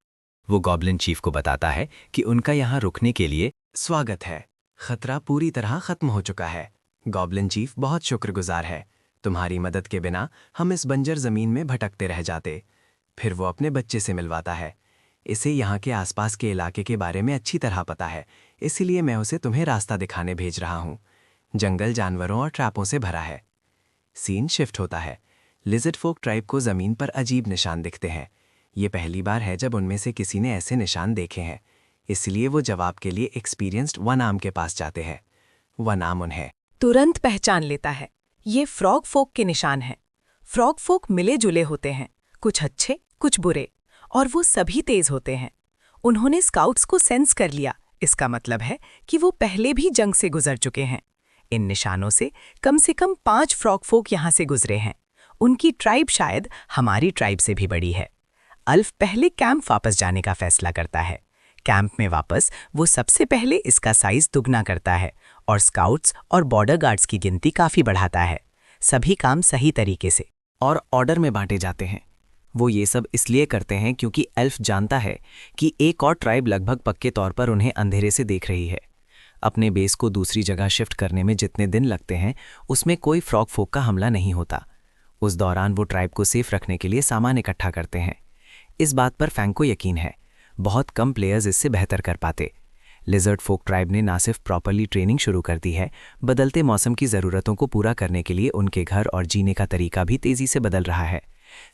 वो गॉब्लिन चीफ को बताता है कि उनका यहाँ रुकने के लिए स्वागत है। खतरा पूरी तरह खत्म हो चुका है। गॉब्लिन चीफ बहुत शुक्रगुजार है। तुम्हारी मदद के बिना हम इस बंजर जमीन में भटकते रह जाते। फिर वो अपने बच्चे से मिलवाता है। इसे यहाँ के आसपास के इलाके के बारे में अच्छी तरह पता है, इसीलिए मैं उसे तुम्हें रास्ता दिखाने भेज रहा हूँ। जंगल जानवरों और ट्रैपों से भरा है। सीन शिफ्ट होता है। लिजर्ड फोक ट्राइब को जमीन पर अजीब निशान दिखते हैं। ये पहली बार है जब उनमें से किसी ने ऐसे निशान देखे हैं, इसलिए वो जवाब के लिए एक्सपीरियंस्ड वन आर्म के पास जाते हैं। वन आर्म उन्हें तुरंत पहचान लेता है। ये फ्रॉग फोक के निशान हैं। फ्रॉग फोक मिले जुले होते हैं, कुछ अच्छे कुछ बुरे, और वो सभी तेज होते हैं। उन्होंने स्काउट्स को सेंस कर लिया। इसका मतलब है कि वो पहले भी जंग से गुजर चुके हैं। इन निशानों से कम 5 फ्रॉग फोक यहाँ से गुजरे हैं। उनकी ट्राइब शायद हमारी ट्राइब से भी बड़ी है। अल्फ पहले कैंप वापस जाने का फैसला करता है। कैंप में वापस वो सबसे पहले इसका साइज दुगना करता है और स्काउट्स और बॉर्डर गार्ड्स की गिनती काफ़ी बढ़ाता है। सभी काम सही तरीके से और ऑर्डर में बांटे जाते हैं। वो ये सब इसलिए करते हैं क्योंकि एल्फ जानता है कि एक और ट्राइब लगभग पक्के तौर पर उन्हें अंधेरे से देख रही है। अपने बेस को दूसरी जगह शिफ्ट करने में जितने दिन लगते हैं उसमें कोई फ्रॉग फोक का हमला नहीं होता। उस दौरान वो ट्राइब को सेफ रखने के लिए सामान इकट्ठा करते हैं। इस बात पर फैंग को यकीन है, बहुत कम प्लेयर्स इससे बेहतर कर पाते। लिजर्ड फोक ट्राइब ने ना सिर्फ प्रॉपरली ट्रेनिंग शुरू कर दी है, बदलते मौसम की ज़रूरतों को पूरा करने के लिए उनके घर और जीने का तरीका भी तेज़ी से बदल रहा है।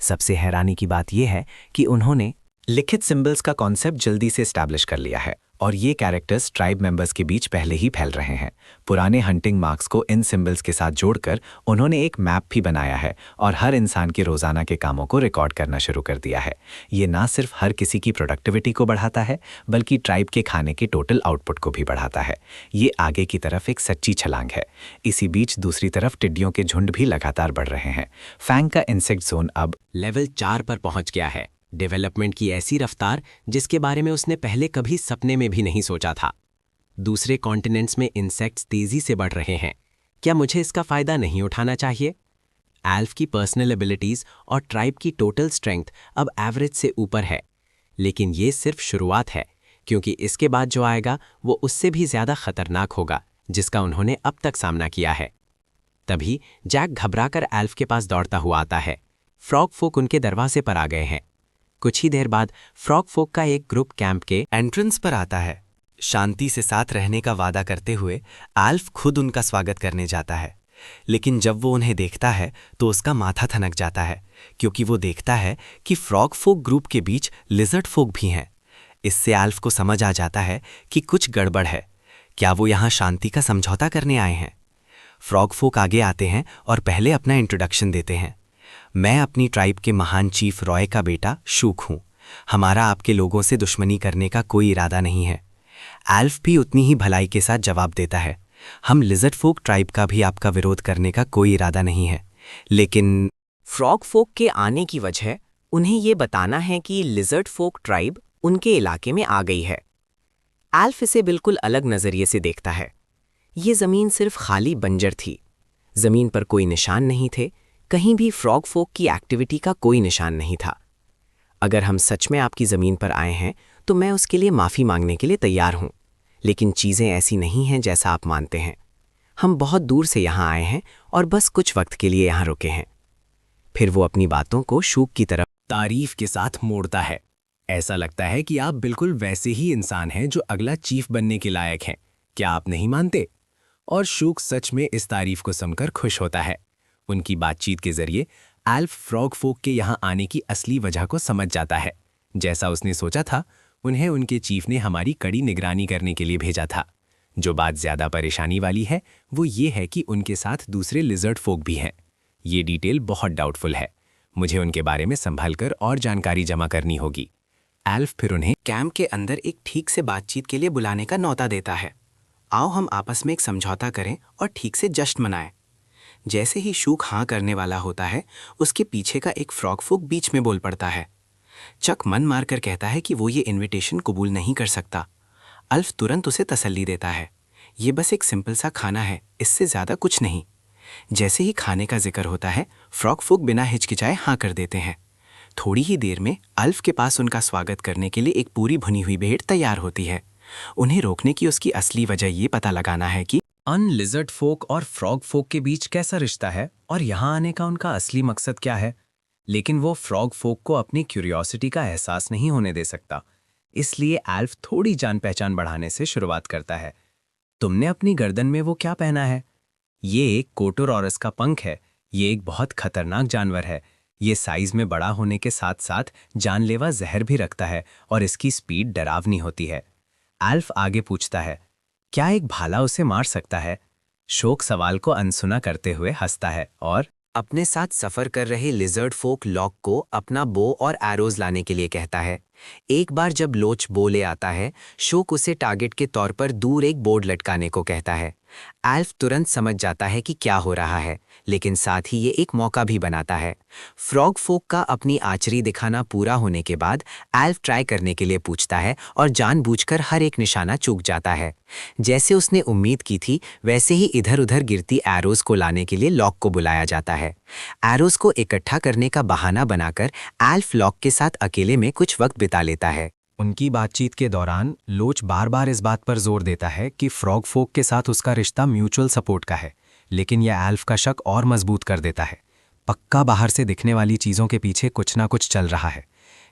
सबसे हैरानी की बात यह है कि उन्होंने लिखित सिंबल्स का कॉन्सेप्ट जल्दी से एस्टैब्लिश कर लिया है और ये कैरेक्टर्स ट्राइब मेंबर्स के बीच पहले ही फैल रहे हैं। पुराने हंटिंग मार्क्स को इन सिंबल्स के साथ जोड़कर उन्होंने एक मैप भी बनाया है और हर इंसान के रोजाना के कामों को रिकॉर्ड करना शुरू कर दिया है। ये ना सिर्फ हर किसी की प्रोडक्टिविटी को बढ़ाता है, बल्कि ट्राइब के खाने के टोटल आउटपुट को भी बढ़ाता है। ये आगे की तरफ एक सच्ची छलांग है। इसी बीच दूसरी तरफ टिड्डियों के झुंड भी लगातार बढ़ रहे हैं। फैंग का इंसेक्ट जोन अब लेवल 4 पर पहुंच गया है। डेवलपमेंट की ऐसी रफ्तार जिसके बारे में उसने पहले कभी सपने में भी नहीं सोचा था। दूसरे कॉन्टिनेंट्स में इंसेक्ट्स तेजी से बढ़ रहे हैं। क्या मुझे इसका फायदा नहीं उठाना चाहिए? एल्फ की पर्सनल एबिलिटीज और ट्राइब की टोटल स्ट्रेंथ अब एवरेज से ऊपर है, लेकिन ये सिर्फ शुरुआत है, क्योंकि इसके बाद जो आएगा वो उससे भी ज्यादा खतरनाक होगा जिसका उन्होंने अब तक सामना किया है। तभी जैक घबराकर एल्फ के पास दौड़ता हुआ आता है। फ्रॉग फोक उनके दरवाजे पर आ गए हैं। कुछ ही देर बाद फ्रॉग फोक का एक ग्रुप कैंप के एंट्रेंस पर आता है। शांति से साथ रहने का वादा करते हुए एल्फ खुद उनका स्वागत करने जाता है, लेकिन जब वो उन्हें देखता है तो उसका माथा ठनक जाता है, क्योंकि वो देखता है कि फ्रॉग फोक ग्रुप के बीच लिजर्ड फोक भी हैं। इससे एल्फ को समझ आ जाता है कि कुछ गड़बड़ है। क्या वो यहाँ शांति का समझौता करने आए हैं? फ्रॉग फोक आगे आते हैं और पहले अपना इंट्रोडक्शन देते हैं। मैं अपनी ट्राइब के महान चीफ रॉय का बेटा शूक हूँ। हमारा आपके लोगों से दुश्मनी करने का कोई इरादा नहीं है। एल्फ भी उतनी ही भलाई के साथ जवाब देता है, हम लिजर्ड फोक ट्राइब का भी आपका विरोध करने का कोई इरादा नहीं है, लेकिन फ्रॉग फोक के आने की वजह उन्हें ये बताना है कि लिजर्ड फोक ट्राइब उनके इलाके में आ गई है। एल्फ इसे बिल्कुल अलग नज़रिए से देखता है। ये ज़मीन सिर्फ खाली बंजर थी। ज़मीन पर कोई निशान नहीं थे, कहीं भी फ्रॉग फोक की एक्टिविटी का कोई निशान नहीं था। अगर हम सच में आपकी ज़मीन पर आए हैं तो मैं उसके लिए माफ़ी मांगने के लिए तैयार हूँ, लेकिन चीज़ें ऐसी नहीं हैं जैसा आप मानते हैं। हम बहुत दूर से यहाँ आए हैं और बस कुछ वक्त के लिए यहाँ रुके हैं। फिर वो अपनी बातों को शूक की तरफ तारीफ के साथ मोड़ता है। ऐसा लगता है कि आप बिल्कुल वैसे ही इंसान हैं जो अगला चीफ बनने के लायक हैं। क्या आप नहीं मानते? और शूक सच में इस तारीफ को सुनकर खुश होता है। उनकी बातचीत के जरिए एल्फ फ्रॉग फोक के यहाँ आने की असली वजह को समझ जाता है। जैसा उसने सोचा था, उन्हें उनके चीफ ने हमारी कड़ी निगरानी करने के लिए भेजा था। जो बात ज्यादा परेशानी वाली है वो ये है कि उनके साथ दूसरे लिजर्ड फोक भी हैं। ये डिटेल बहुत डाउटफुल है। मुझे उनके बारे में संभलकर और जानकारी जमा करनी होगी। एल्फ फिर उन्हें कैंप के अंदर एक ठीक से बातचीत के लिए बुलाने का न्योता देता है। आओ हम आपस में एक समझौता करें और ठीक से जश्न मनाएं। जैसे ही शूक हाँ करने वाला होता है, उसके पीछे का एक फ्रॉग फोक बीच में बोल पड़ता है। चक मन मारकर कहता है कि वो ये इनविटेशन कबूल नहीं कर सकता। अल्फ तुरंत उसे तसल्ली देता है, ये बस एक सिंपल सा खाना है, इससे ज़्यादा कुछ नहीं। जैसे ही खाने का जिक्र होता है, फ्रॉग फोक बिना हिचकिचाए हाँ कर देते हैं। थोड़ी ही देर में अल्फ के पास उनका स्वागत करने के लिए एक पूरी भुनी हुई भेड़ तैयार होती है। उन्हें रोकने की उसकी असली वजह ये पता लगाना है कि लिजर्ड फोक और फ्रॉग फोक के बीच कैसा रिश्ता है और यहाँ आने का उनका असली मकसद क्या है। लेकिन वो फ्रॉग फोक को अपनी क्यूरियोसिटी का एहसास नहीं होने दे सकता, इसलिए एल्फ थोड़ी जान पहचान बढ़ाने से शुरुआत करता है। तुमने अपनी गर्दन में वो क्या पहना है? ये एक कोटोरॉरस का पंख है। ये एक बहुत खतरनाक जानवर है। ये साइज में बड़ा होने के साथ साथ जानलेवा जहर भी रखता है और इसकी स्पीड डरावनी होती है। एल्फ आगे पूछता है, क्या एक भाला उसे मार सकता है? शोक सवाल को अनसुना करते हुए हंसता है और अपने साथ सफर कर रहे लिजर्ड फोक लॉक को अपना बो और एरोज लाने के लिए कहता है। एक बार जब लोच बो ले आता है, शोक उसे टारगेट के तौर पर दूर एक बोर्ड लटकाने को कहता है। एल्फ तुरंत समझ जाता है कि क्या हो रहा है, लेकिन साथ ही ये एक मौका भी बनाता है। फ्रॉग फोक का अपनी आचरी दिखाना पूरा होने के बाद एल्फ ट्राई करने के लिए पूछता है और जानबूझकर हर एक निशाना चूक जाता है। जैसे उसने उम्मीद की थी, वैसे ही इधर उधर गिरती एरोज को लाने के लिए लॉक को बुलाया जाता है। एरोज को इकट्ठा करने का बहाना बनाकर एल्फ लॉक के साथ अकेले में कुछ वक्त बिता लेता है। उनकी बातचीत के दौरान लोच बार बार इस बात पर जोर देता है कि फ्रॉग फोक के साथ उसका रिश्ता म्यूचुअल सपोर्ट का है, लेकिन यह एल्फ का शक और मजबूत कर देता है। पक्का बाहर से दिखने वाली चीज़ों के पीछे कुछ ना कुछ चल रहा है।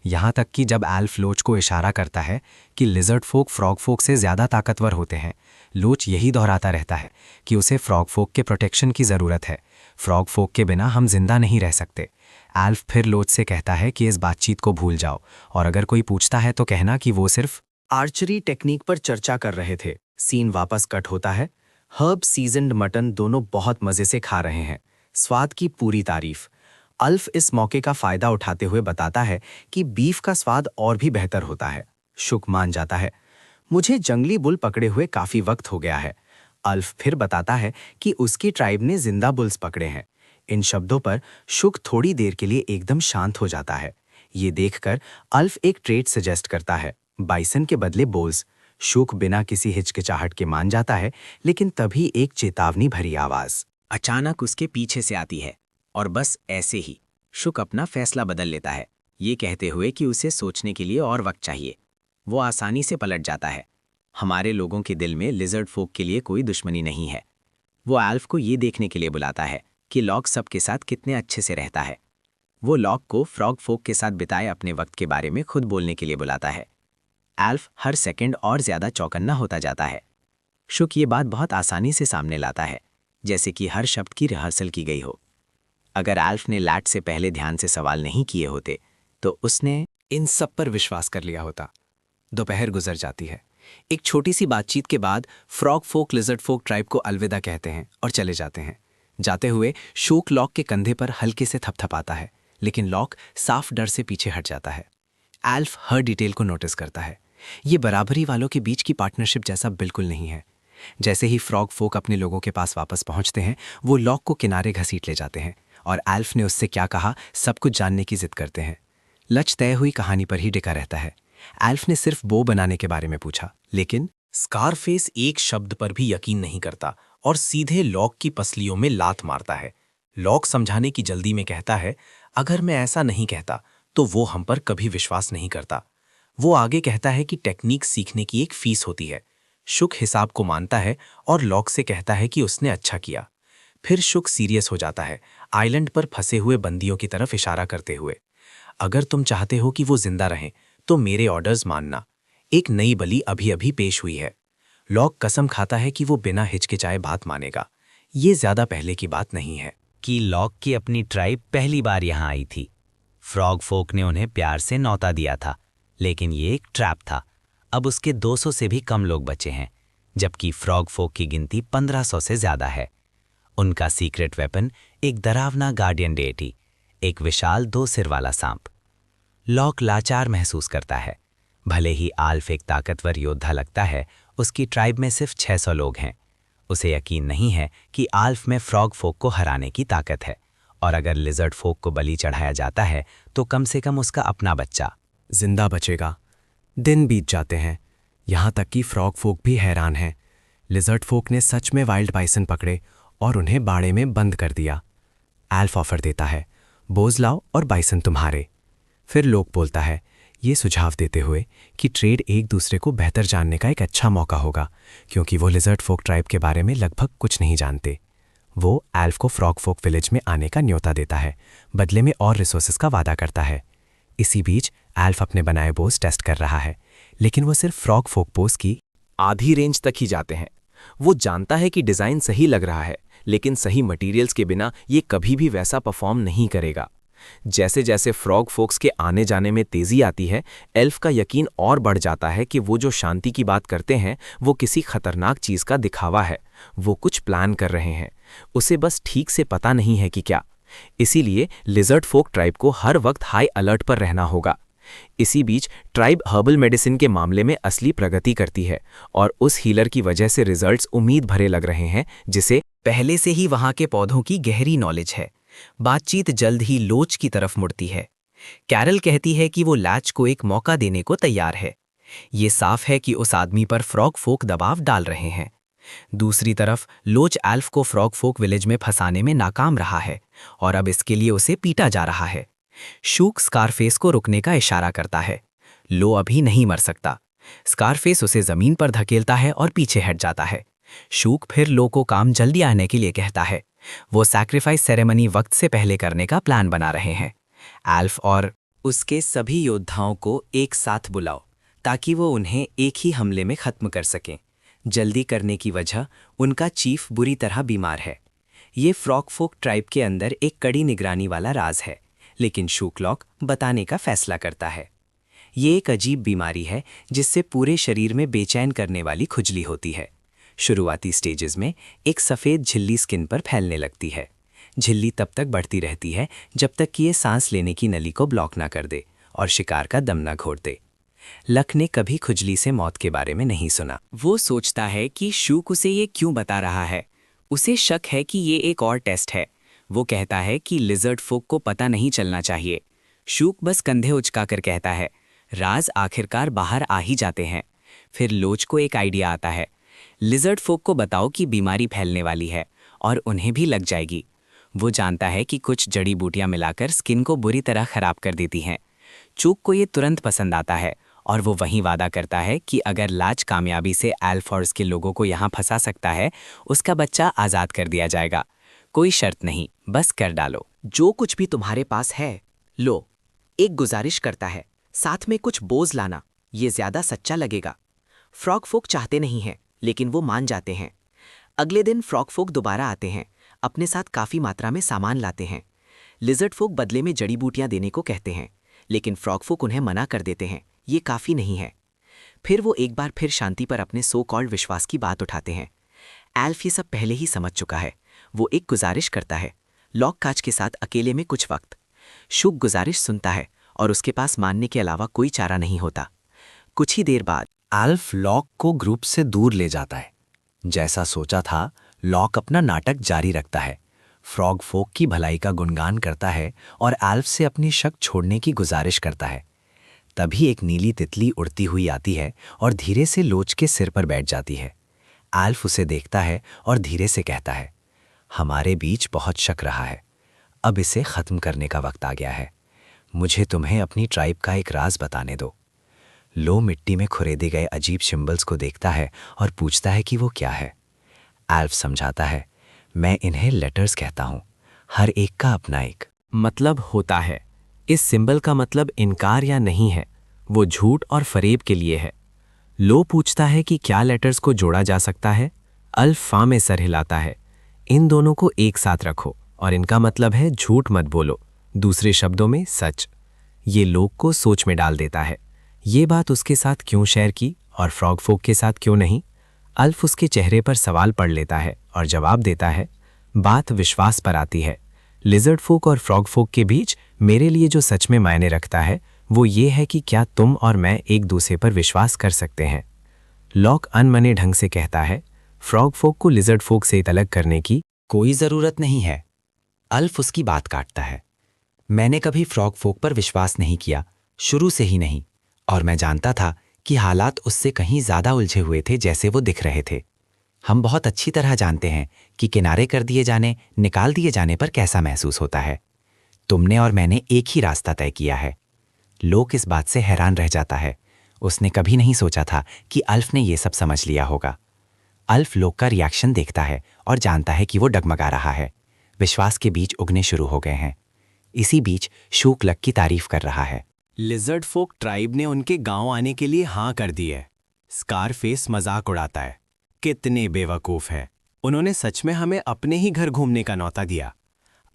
यहाँ तक कि जब एल्फ लोच को इशारा करता है कि लिजर्ड फोक फ्रॉग फोक से ज़्यादा ताकतवर होते हैं, लोच यही दोहराता रहता है कि उसे फ्रॉग फोक के प्रोटेक्शन की ज़रूरत है। फ्रॉग फोक के बिना हम जिंदा नहीं रह सकते। एल्फ फिर लोच से कहता है कि इस बातचीत को भूल जाओ और अगर कोई पूछता है तो कहना कि वो सिर्फ आर्चरी टेक्निक पर चर्चा कर रहे थे। सीन वापस कट होता है। हर्ब सीजन्ड मटन दोनों बहुत मज़े से खा रहे हैं। स्वाद की पूरी तारीफ। अल्फ इस मौके का फ़ायदा उठाते हुए बताता है कि बीफ का स्वाद और भी बेहतर होता है। शुक मान जाता है, मुझे जंगली बुल पकड़े हुए काफ़ी वक्त हो गया है। अल्फ फिर बताता है कि उसकी ट्राइब ने जिंदा बुल्स पकड़े हैं। इन शब्दों पर शुक थोड़ी देर के लिए एकदम शांत हो जाता है। ये देखकर अल्फ एक ट्रेट सजेस्ट करता है, बाइसन के बदले बोल्स। शुक बिना किसी हिचकिचाहट के मान जाता है, लेकिन तभी एक चेतावनी भरी आवाज अचानक उसके पीछे से आती है। और बस ऐसे ही शुक अपना फैसला बदल लेता है, ये कहते हुए कि उसे सोचने के लिए और वक्त चाहिए। वो आसानी से पलट जाता है। हमारे लोगों के दिल में लिजर्ड फोक के लिए कोई दुश्मनी नहीं है। वो एल्फ को ये देखने के लिए बुलाता है कि लॉक सबके साथ कितने अच्छे से रहता है। वो लॉक को फ्रॉग फोक के साथ बिताए अपने वक्त के बारे में खुद बोलने के लिए बुलाता है। एल्फ हर सेकंड और ज़्यादा चौकन्ना होता जाता है। शुक ये बात बहुत आसानी से सामने लाता है, जैसे कि हर शब्द की रिहर्सल की गई हो। अगर एल्फ ने लैट से पहले ध्यान से सवाल नहीं किए होते तो उसने इन सब पर विश्वास कर लिया होता। दोपहर गुजर जाती है। एक छोटी सी बातचीत के बाद फ्रॉग फोक लिजर्ड फोक ट्राइब को अलविदा कहते हैं और चले जाते हैं। जाते हुए शूक लॉक के कंधे पर हल्के से थपथपाता है, लेकिन लॉक साफ डर से पीछे हट जाता है। एल्फ हर डिटेल को नोटिस करता है। ये बराबरी वालों के बीच की पार्टनरशिप जैसा बिल्कुल नहीं है। जैसे ही फ्रॉग फोक अपने लोगों के पास वापस पहुंचते हैं, वो लॉक को किनारे घसीट ले जाते हैं और एल्फ ने उससे क्या कहा सब कुछ जानने की जिद करते हैं। लच तय हुई कहानी पर ही टिका रहता है। एल्फ ने सिर्फ बो बनाने के बारे में पूछा, लेकिन स्कारफेस एक शब्द पर भी यकीन नहीं करता और सीधे लॉक की पसलियों में लात मारता है। लॉक समझाने की जल्दी में कहता है, अगर मैं ऐसा नहीं कहता तो वो हम पर कभी विश्वास नहीं करता। वो आगे कहता है कि टेक्निक सीखने की एक फीस होती है। शुक हिसाब को मानता है और लॉक से कहता है कि उसने अच्छा किया। फिर शुक सीरियस हो जाता है, आइलैंड पर फंसे हुए बंदियों की तरफ इशारा करते हुए। अगर तुम चाहते हो कि वो जिंदा रहें तो मेरे ऑर्डर्स मानना। एक नई बलि अभी अभी पेश हुई है। लॉक कसम खाता है कि वो बिना हिचकिचाए बात मानेगा। ये ज्यादा पहले की बात नहीं है कि लॉक की अपनी ट्राइब पहली बार यहाँ आई थी। फ्रॉग फोक ने उन्हें प्यार से न्योता दिया था, लेकिन ये एक ट्रैप था। अब उसके 200 से भी कम लोग बचे हैं, जबकि फ्रॉग फोक की गिनती 1500 से ज्यादा है। उनका सीक्रेट वेपन एक डरावना गार्डियन डेटी, एक विशाल 2 सिर वाला सांप। लॉक लाचार महसूस करता है। भले ही आल्फ एक ताकतवर योद्धा लगता है, उसकी ट्राइब में सिर्फ 600 लोग हैं। उसे यकीन नहीं है कि आल्फ में फ्रॉग फोक को हराने की ताकत है, और अगर लिजर्ड फोक को बलि चढ़ाया जाता है तो कम से कम उसका अपना बच्चा जिंदा बचेगा। दिन बीत जाते हैं, यहाँ तक कि फ्रॉग फोक भी हैरान है। लिजर्ड फोक ने सच में वाइल्ड बाइसन पकड़े और उन्हें बाड़े में बंद कर दिया। एल्फ ऑफर देता है, बोझ लाओ और बाइसन तुम्हारे। फिर लोग बोलता है, ये सुझाव देते हुए कि ट्रेड एक दूसरे को बेहतर जानने का एक अच्छा मौका होगा, क्योंकि वो लिजर्ड फोक ट्राइब के बारे में लगभग कुछ नहीं जानते। वो एल्फ को फ्रॉग फोक विलेज में आने का न्योता देता है, बदले में और रिसोर्सेज का वादा करता है। इसी बीच एल्फ अपने बनाए बोस टेस्ट कर रहा है, लेकिन वो सिर्फ फ्रॉग फोक बोस की आधी रेंज तक ही जाते हैं। वो जानता है कि डिज़ाइन सही लग रहा है, लेकिन सही मटेरियल्स के बिना ये कभी भी वैसा परफॉर्म नहीं करेगा। जैसे जैसे फ्रॉग फोक्स के आने जाने में तेजी आती है, एल्फ का यकीन और बढ़ जाता है कि वो जो शांति की बात करते हैं वो किसी खतरनाक चीज़ का दिखावा है। वो कुछ प्लान कर रहे हैं, उसे बस ठीक से पता नहीं है कि क्या। इसीलिए लिजर्ड फोक ट्राइब को हर वक्त हाई अलर्ट पर रहना होगा। इसी बीच ट्राइब हर्बल मेडिसिन के मामले में असली प्रगति करती है, और उस हीलर की वजह से रिजल्ट्स उम्मीद भरे लग रहे हैं, जिसे पहले से ही वहां के पौधों की गहरी नॉलेज है। बातचीत जल्द ही लोच की तरफ मुड़ती है। कैरल कहती है कि वो लैच को एक मौका देने को तैयार है। ये साफ है कि उस आदमी पर फ्रॉग फोक दबाव डाल रहे हैं। दूसरी तरफ लोच एल्फ को फ्रॉग फोक विलेज में फंसाने में नाकाम रहा है, और अब इसके लिए उसे पीटा जा रहा है। शूक स्कारफेस को रुकने का इशारा करता है। लो अभी नहीं मर सकता। स्कारफेस उसे जमीन पर धकेलता है और पीछे हट जाता है। शूक फिर लो को काम जल्दी आने के लिए कहता है। वो सैक्रिफाइस सेरेमनी वक्त से पहले करने का प्लान बना रहे हैं। एल्फ और उसके सभी योद्धाओं को एक साथ बुलाओ, ताकि वो उन्हें एक ही हमले में खत्म कर सकें। जल्दी करने की वजह उनका चीफ बुरी तरह बीमार है। ये फ्रॉग फोक ट्राइब के अंदर एक कड़ी निगरानी वाला राज है, लेकिन शूकलॉक बताने का फैसला करता है। ये एक अजीब बीमारी है जिससे पूरे शरीर में बेचैन करने वाली खुजली होती है। शुरुआती स्टेजेस में एक सफ़ेद झिल्ली स्किन पर फैलने लगती है। झिल्ली तब तक बढ़ती रहती है जब तक कि ये सांस लेने की नली को ब्लॉक ना कर दे और शिकार का दम ना घोट दे। लक ने कभी खुजली से मौत के बारे में नहीं सुना। वो सोचता है कि शूक उसे ये क्यों बता रहा है। उसे शक है कि ये एक और टेस्ट है। वो कहता है कि लिजर्ड फोक को पता नहीं चलना चाहिए। शूक बस कंधे उचकाकर कहता है। राज आखिरकार बाहर आ ही जाते हैं। फिर लोच को एक आइडिया आता है। लिजर्ड फोक को बताओ कि बीमारी फैलने वाली है और उन्हें भी लग जाएगी। वो जानता है कि कुछ जड़ी बूटियां मिलाकर स्किन को बुरी तरह खराब कर देती हैं। चूक को ये तुरंत पसंद आता है और वो वहीं वादा करता है कि अगर लाज कामयाबी से एल्फ और उसके लोगों को यहाँ फंसा सकता है, उसका बच्चा आज़ाद कर दिया जाएगा। कोई शर्त नहीं, बस कर डालो। जो कुछ भी तुम्हारे पास है लो। एक गुजारिश करता है, साथ में कुछ बोझ लाना, ये ज्यादा सच्चा लगेगा। फ्रॉग फोक चाहते नहीं हैं, लेकिन वो मान जाते हैं। अगले दिन फ्रॉग फोक दोबारा आते हैं, अपने साथ काफ़ी मात्रा में सामान लाते हैं। लिजर्ड फोक बदले में जड़ी बूटियां देने को कहते हैं, लेकिन फ्रॉग फोक उन्हें मना कर देते हैं, ये काफ़ी नहीं है। फिर वो एक बार फिर शांति पर अपने सो कॉल्ड विश्वास की बात उठाते हैं। एल्फ ये सब पहले ही समझ चुका है। वो एक गुजारिश करता है, लॉक काच के साथ अकेले में कुछ वक्त। शुक गुजारिश सुनता है और उसके पास मानने के अलावा कोई चारा नहीं होता। कुछ ही देर बाद एल्फ लॉक को ग्रुप से दूर ले जाता है। जैसा सोचा था, लॉक अपना नाटक जारी रखता है। फ्रॉग फोक की भलाई का गुणगान करता है और एल्फ से अपनी शक छोड़ने की गुजारिश करता है। तभी एक नीली तितली उड़ती हुई आती है और धीरे से लोच के सिर पर बैठ जाती है। एल्फ उसे देखता है और धीरे से कहता है, हमारे बीच बहुत शक रहा है, अब इसे ख़त्म करने का वक्त आ गया है। मुझे तुम्हें अपनी ट्राइब का एक राज बताने दो। लो मिट्टी में खुरेदे गए अजीब सिंबल्स को देखता है और पूछता है कि वो क्या है। एल्फ समझाता है, मैं इन्हें लेटर्स कहता हूँ, हर एक का अपना एक मतलब होता है। इस सिंबल का मतलब इनकार या नहीं है, वो झूठ और फरेब के लिए है। लो पूछता है कि क्या लेटर्स को जोड़ा जा सकता है। अल्फ फा में सर हिलाता है, इन दोनों को एक साथ रखो और इनका मतलब है झूठ मत बोलो, दूसरे शब्दों में सच। ये लोग को सोच में डाल देता है, ये बात उसके साथ क्यों शेयर की और फ्रॉग फोक के साथ क्यों नहीं। अल्फ उसके चेहरे पर सवाल पढ़ लेता है और जवाब देता है। बात विश्वास पर आती है। लिजर्ड फोक और फ्रॉग फोक के बीच मेरे लिए जो सच में मायने रखता है वो ये है कि क्या तुम और मैं एक दूसरे पर विश्वास कर सकते हैं। लॉक अनमने ढंग से कहता है, फ्रॉग फोक को लिजर्ड फोक से अलग करने की कोई ज़रूरत नहीं है। अल्फ उसकी बात काटता है, मैंने कभी फ्रॉग फोक पर विश्वास नहीं किया, शुरू से ही नहीं, और मैं जानता था कि हालात उससे कहीं ज़्यादा उलझे हुए थे जैसे वो दिख रहे थे। हम बहुत अच्छी तरह जानते हैं कि किनारे कर दिए जाने, निकाल दिए जाने पर कैसा महसूस होता है। तुमने और मैंने एक ही रास्ता तय किया है। लोक इस बात से हैरान रह जाता है। उसने कभी नहीं सोचा था कि अल्फ ने ये सब समझ लिया होगा। अल्फ लोक का रिएक्शन देखता है और जानता है कि वो डगमगा रहा है। विश्वास के बीज उगने शुरू हो गए हैं। इसी बीच शूक लक की तारीफ कर रहा है। लिजर्ड फोक ट्राइब ने उनके गांव आने के लिए हाँ कर दी है। स्कारफेस मजाक उड़ाता है, कितने बेवकूफ़ है, उन्होंने सच में हमें अपने ही घर घूमने का न्योता दिया।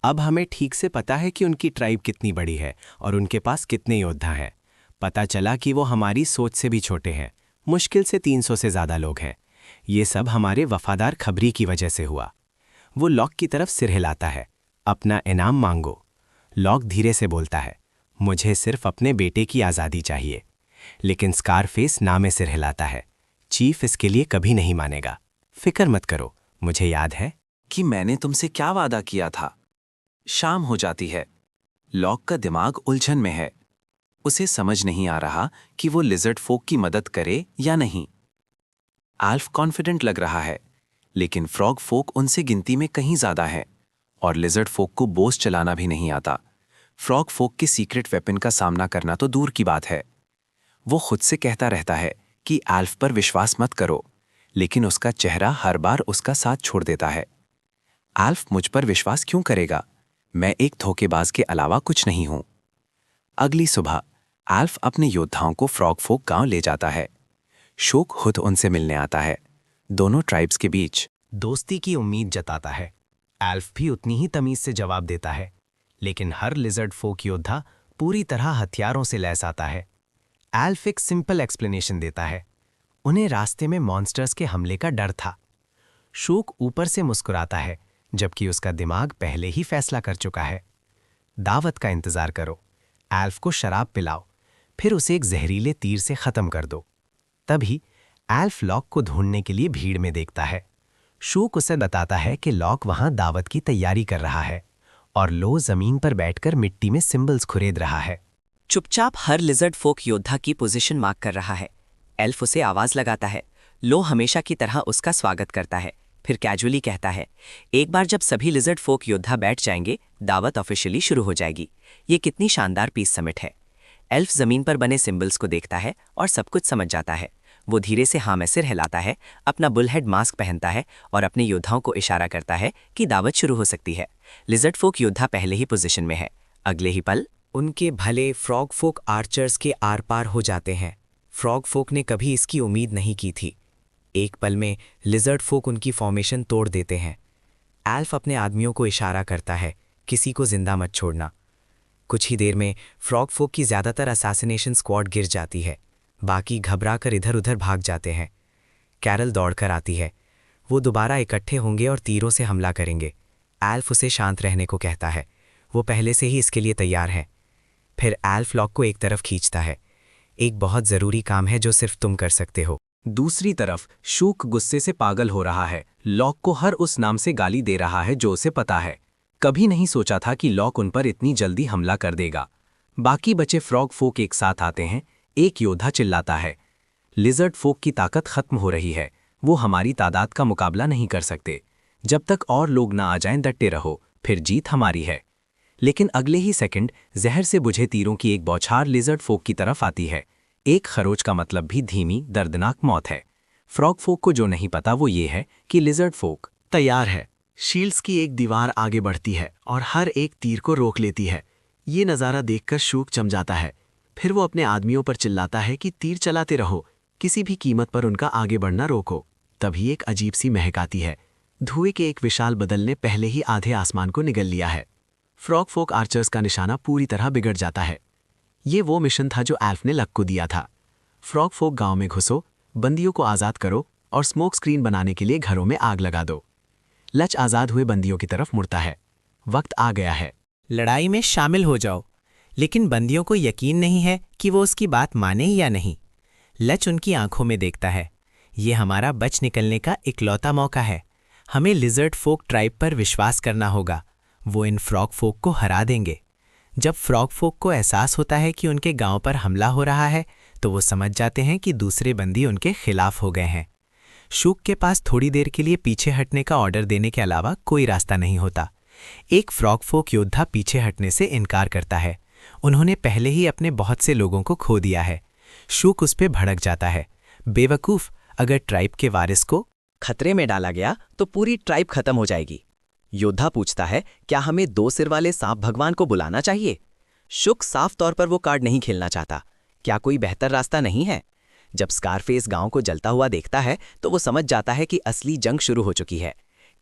अब हमें ठीक से पता है कि उनकी ट्राइब कितनी बड़ी है और उनके पास कितने योद्धा हैं। पता चला कि वो हमारी सोच से भी छोटे हैं, मुश्किल से 300 से ज़्यादा लोग हैं। ये सब हमारे वफादार खबरी की वजह से हुआ। वो लॉक की तरफ सिर हिलाता है, अपना इनाम मांगो। लॉक धीरे से बोलता है, मुझे सिर्फ अपने बेटे की आज़ादी चाहिए। लेकिन स्कारफेस ना में सिर हिलाता है, चीफ इसके लिए कभी नहीं मानेगा। फिक्र मत करो, मुझे याद है कि मैंने तुमसे क्या वादा किया था। शाम हो जाती है। लॉक का दिमाग उलझन में है। उसे समझ नहीं आ रहा कि वो लिजर्ड फोक की मदद करे या नहीं। एल्फ कॉन्फिडेंट लग रहा है, लेकिन फ्रॉग फोक उनसे गिनती में कहीं ज्यादा है और लिजर्ड फोक को बोझ चलाना भी नहीं आता। फ्रॉग फोक के सीक्रेट वेपन का सामना करना तो दूर की बात है। वो खुद से कहता रहता है कि एल्फ पर विश्वास मत करो, लेकिन उसका चेहरा हर बार उसका साथ छोड़ देता है। एल्फ मुझ पर विश्वास क्यों करेगा? मैं एक धोखेबाज के अलावा कुछ नहीं हूं। अगली सुबह एल्फ अपने योद्धाओं को फ्रॉग फोक गांव ले जाता है। शोक खुद उनसे मिलने आता है। दोनों ट्राइब्स के बीच दोस्ती की उम्मीद जताता है। एल्फ भी उतनी ही तमीज से जवाब देता है, लेकिन हर लिजर्ड फोक योद्धा पूरी तरह हथियारों से लैस आता है। एल्फ एक सिंपल एक्सप्लेनेशन देता है, उन्हें रास्ते में मॉन्स्टर्स के हमले का डर था। शूक ऊपर से मुस्कुराता है, जबकि उसका दिमाग पहले ही फैसला कर चुका है। दावत का इंतजार करो, एल्फ को शराब पिलाओ, फिर उसे एक जहरीले तीर से खत्म कर दो। तभी एल्फ लॉक को ढूंढने के लिए भीड़ में देखता है। शूक उसे बताता है कि लॉक वहां दावत की तैयारी कर रहा है और लो जमीन पर बैठकर मिट्टी में सिंबल्स खुरेद रहा है। चुपचाप हर लिजर्ड फोक योद्धा की पोजीशन मार्क कर रहा है। एल्फ उसे आवाज लगाता है। लो हमेशा की तरह उसका स्वागत करता है, फिर कैजुअली कहता है, एक बार जब सभी लिजर्ड फोक योद्धा बैठ जाएंगे, दावत ऑफिशियली शुरू हो जाएगी। ये कितनी शानदार पीस समिट है। एल्फ जमीन पर बने सिंबल्स को देखता है और सब कुछ समझ जाता है। वो धीरे से हाँ में सिर हिलाता है, अपना बुलहेड मास्क पहनता है और अपने योद्धाओं को इशारा करता है कि दावत शुरू हो सकती है। लिजर्ड फोक योद्धा पहले ही पोजीशन में है। अगले ही पल उनके भले फ्रॉग फोक आर्चर्स के आर पार हो जाते हैं। फ्रॉग फोक ने कभी इसकी उम्मीद नहीं की थी। एक पल में लिजर्ड फोक उनकी फॉर्मेशन तोड़ देते हैं। एल्फ अपने आदमियों को इशारा करता है, किसी को जिंदा मत छोड़ना। कुछ ही देर में फ्रॉग फोक की ज़्यादातर असैसिनेशन स्क्वाड गिर जाती है। बाकी घबराकर इधर उधर भाग जाते हैं। कैरल दौड़कर आती है। वो दोबारा इकट्ठे होंगे और तीरों से हमला करेंगे। एल्फ उसे शांत रहने को कहता है। वो पहले से ही इसके लिए तैयार है। फिर एल्फ लॉक को एक तरफ खींचता है। एक बहुत ज़रूरी काम है जो सिर्फ तुम कर सकते हो। दूसरी तरफ शूक गुस्से से पागल हो रहा है। लॉक को हर उस नाम से गाली दे रहा है जो उसे पता है। कभी नहीं सोचा था कि लॉक उन पर इतनी जल्दी हमला कर देगा। बाकी बचे फ्रॉग फोक एक साथ आते हैं। एक योद्धा चिल्लाता है, लिजर्ड फोक की ताकत खत्म हो रही है। वो हमारी तादाद का मुकाबला नहीं कर सकते। जब तक और लोग ना आ जाएं, डटे रहो, फिर जीत हमारी है। लेकिन अगले ही सेकंड जहर से बुझे तीरों की एक बौछार लिजर्ड फोक की तरफ आती है। एक खरोच का मतलब भी धीमी दर्दनाक मौत है। फ्रॉग फोक को जो नहीं पता वो ये है कि लिजर्ड फोक तैयार है। शील्ड्स की एक दीवार आगे बढ़ती है और हर एक तीर को रोक लेती है। ये नज़ारा देखकर शूक जम जाता है। फिर वो अपने आदमियों पर चिल्लाता है कि तीर चलाते रहो, किसी भी कीमत पर उनका आगे बढ़ना रोको। तभी एक अजीब सी महक आती है। धुएं के एक विशाल बदल ने पहले ही आधे आसमान को निगल लिया है। फ्रॉग फोक आर्चर्स का निशाना पूरी तरह बिगड़ जाता है। ये वो मिशन था जो एल्फ ने लक को दिया था। फ्रॉग फोक गांव में घुसो, बंदियों को आज़ाद करो और स्मोक स्क्रीन बनाने के लिए घरों में आग लगा दो। लच आज़ाद हुए बंदियों की तरफ मुड़ता है। वक्त आ गया है। लड़ाई में शामिल हो जाओ, लेकिन बंदियों को यकीन नहीं है कि वो उसकी बात माने या नहीं। लच उनकी आंखों में देखता है। ये हमारा बच निकलने का इकलौता मौका है। हमें लिजर्ड फोक ट्राइब पर विश्वास करना होगा। वो इन फ्रॉग फोक को हरा देंगे। जब फ्रॉग फोक को एहसास होता है कि उनके गांव पर हमला हो रहा है, तो वो समझ जाते हैं कि दूसरे बंदी उनके खिलाफ हो गए हैं। शूक के पास थोड़ी देर के लिए पीछे हटने का ऑर्डर देने के अलावा कोई रास्ता नहीं होता। एक फ्रॉग फोक योद्धा पीछे हटने से इनकार करता है। उन्होंने पहले ही अपने बहुत से लोगों को खो दिया है। शूक उस पर भड़क जाता है। बेवकूफ़, अगर ट्राइब के वारिस को खतरे में डाला गया तो पूरी ट्राइब खत्म हो जाएगी। योद्धा पूछता है, क्या हमें 2 सिर वाले सांप भगवान को बुलाना चाहिए? शुक साफ तौर पर वो कार्ड नहीं खेलना चाहता। क्या कोई बेहतर रास्ता नहीं है? जब स्कारफेस गांव को जलता हुआ देखता है तो वो समझ जाता है कि असली जंग शुरू हो चुकी है।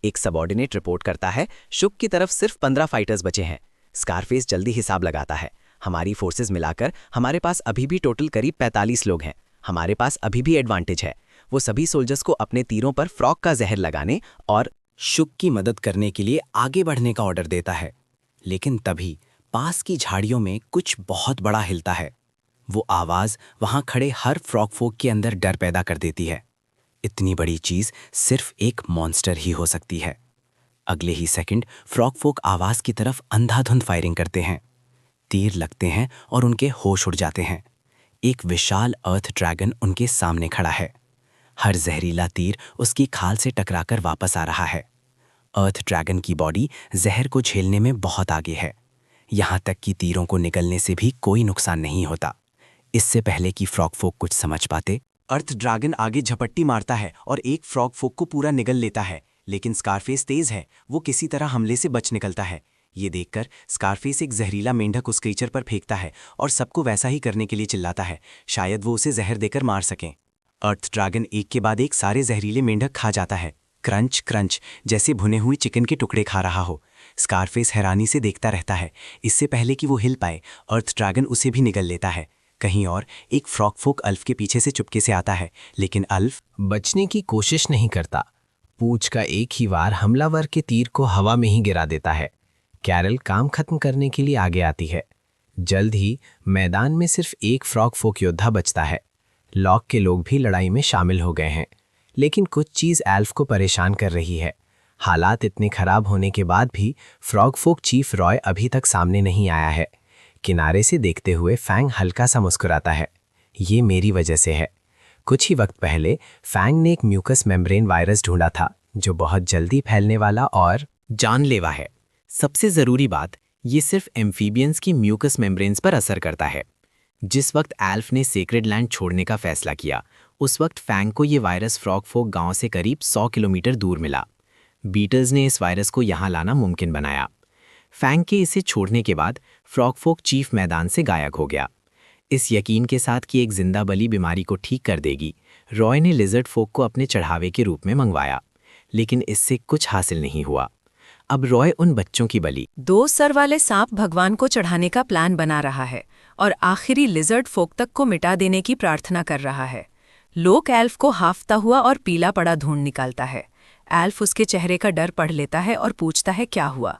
एक सबॉर्डिनेट रिपोर्ट करता है, शुक की तरफ सिर्फ 15 फाइटर्स बचे हैं। स्कारफेस जल्दी हिसाब लगाता है, हमारी फोर्सेस मिलाकर हमारे पास अभी भी टोटल करीब 45 लोग हैं। हमारे पास अभी भी एडवांटेज है। वो सभी सोल्जर्स को अपने तीरों पर फ्रॉग का जहर लगाने और शुक की मदद करने के लिए आगे बढ़ने का ऑर्डर देता है। लेकिन तभी पास की झाड़ियों में कुछ बहुत बड़ा हिलता है। वो आवाज़ वहां खड़े हर फ्रॉग फोक के अंदर डर पैदा कर देती है। इतनी बड़ी चीज़ सिर्फ एक मॉन्स्टर ही हो सकती है। अगले ही सेकंड फ्रॉग फोक आवाज़ की तरफ अंधाधुंध फायरिंग करते हैं। तीर लगते हैं और उनके होश उड़ जाते हैं। एक विशाल अर्थ ड्रैगन उनके सामने खड़ा है। हर जहरीला तीर उसकी खाल से टकराकर वापस आ रहा है। अर्थ ड्रैगन की बॉडी जहर को झेलने में बहुत आगे है। यहाँ तक कि तीरों को निगलने से भी कोई नुकसान नहीं होता। इससे पहले कि फ्रॉग फोक कुछ समझ पाते, अर्थ ड्रैगन आगे झपट्टी मारता है और एक फ्रॉग फोक को पूरा निगल लेता है। लेकिन स्कारफेस तेज है, वो किसी तरह हमले से बच निकलता है। ये देखकर स्कारफेस एक जहरीला मेंढक उस क्रीचर पर फेंकता है और सबको वैसा ही करने के लिए चिल्लाता है। शायद वो उसे जहर देकर मार सकें। अर्थ ड्रैगन एक के बाद एक सारे जहरीले मेंढक खा जाता है। क्रंच क्रंच, जैसे भुने हुए चिकन के टुकड़े खा रहा हो। स्कारफेस हैरानी से देखता रहता है। इससे पहले कि वो हिल पाए, अर्थ ड्रैगन उसे भी निगल लेता है। कहीं और एक फ्रॉग फोक अल्फ के पीछे से चुपके से आता है, लेकिन अल्फ बचने की कोशिश नहीं करता। पूंछ का एक ही वार हमलावर के तीर को हवा में ही गिरा देता है। कैरल काम खत्म करने के लिए आगे आती है। जल्द ही मैदान में सिर्फ एक फ्रॉग फोक योद्धा बचता है। लॉक के लोग भी लड़ाई में शामिल हो गए हैं, लेकिन कुछ चीज़ एल्फ को परेशान कर रही है। हालात इतने खराब होने के बाद भी फ्रॉग फोक चीफ रॉय अभी तक सामने नहीं आया है। किनारे से देखते हुए फैंग हल्का सा मुस्कुराता है। ये मेरी वजह से है। कुछ ही वक्त पहले फैंग ने एक म्यूकस मेम्ब्रेन वायरस ढूंढा था जो बहुत जल्दी फैलने वाला और जानलेवा है। सबसे ज़रूरी बात, ये सिर्फ एम्फीबियंस की म्यूकस मेम्ब्रेन्स पर असर करता है। जिस वक्त एल्फ ने सेक्रेड लैंड छोड़ने का फैसला किया, उस वक्त फैंग को ये वायरस फ्रॉगफोक गांव से करीब 100 किलोमीटर दूर मिला। बीटल्स ने इस वायरस को यहाँ लाना मुमकिन बनाया। फैंग के इसे छोड़ने के बाद फ्रॉगफोक चीफ मैदान से गायब हो गया। इस यकीन के साथ कि एक जिंदा बली बीमारी को ठीक कर देगी, रॉय ने लिजर्ड फोक को अपने चढ़ावे के रूप में मंगवाया, लेकिन इससे कुछ हासिल नहीं हुआ। अब रॉय उन बच्चों की बलि 2 सर वाले सांप भगवान को चढ़ाने का प्लान बना रहा है और आखिरी लिजर्ड फोक तक को मिटा देने की प्रार्थना कर रहा है। लोक एल्फ को हाफता हुआ और पीला पड़ा ढूंढ निकालता है। एल्फ उसके चेहरे का डर पढ़ लेता है और पूछता है क्या हुआ।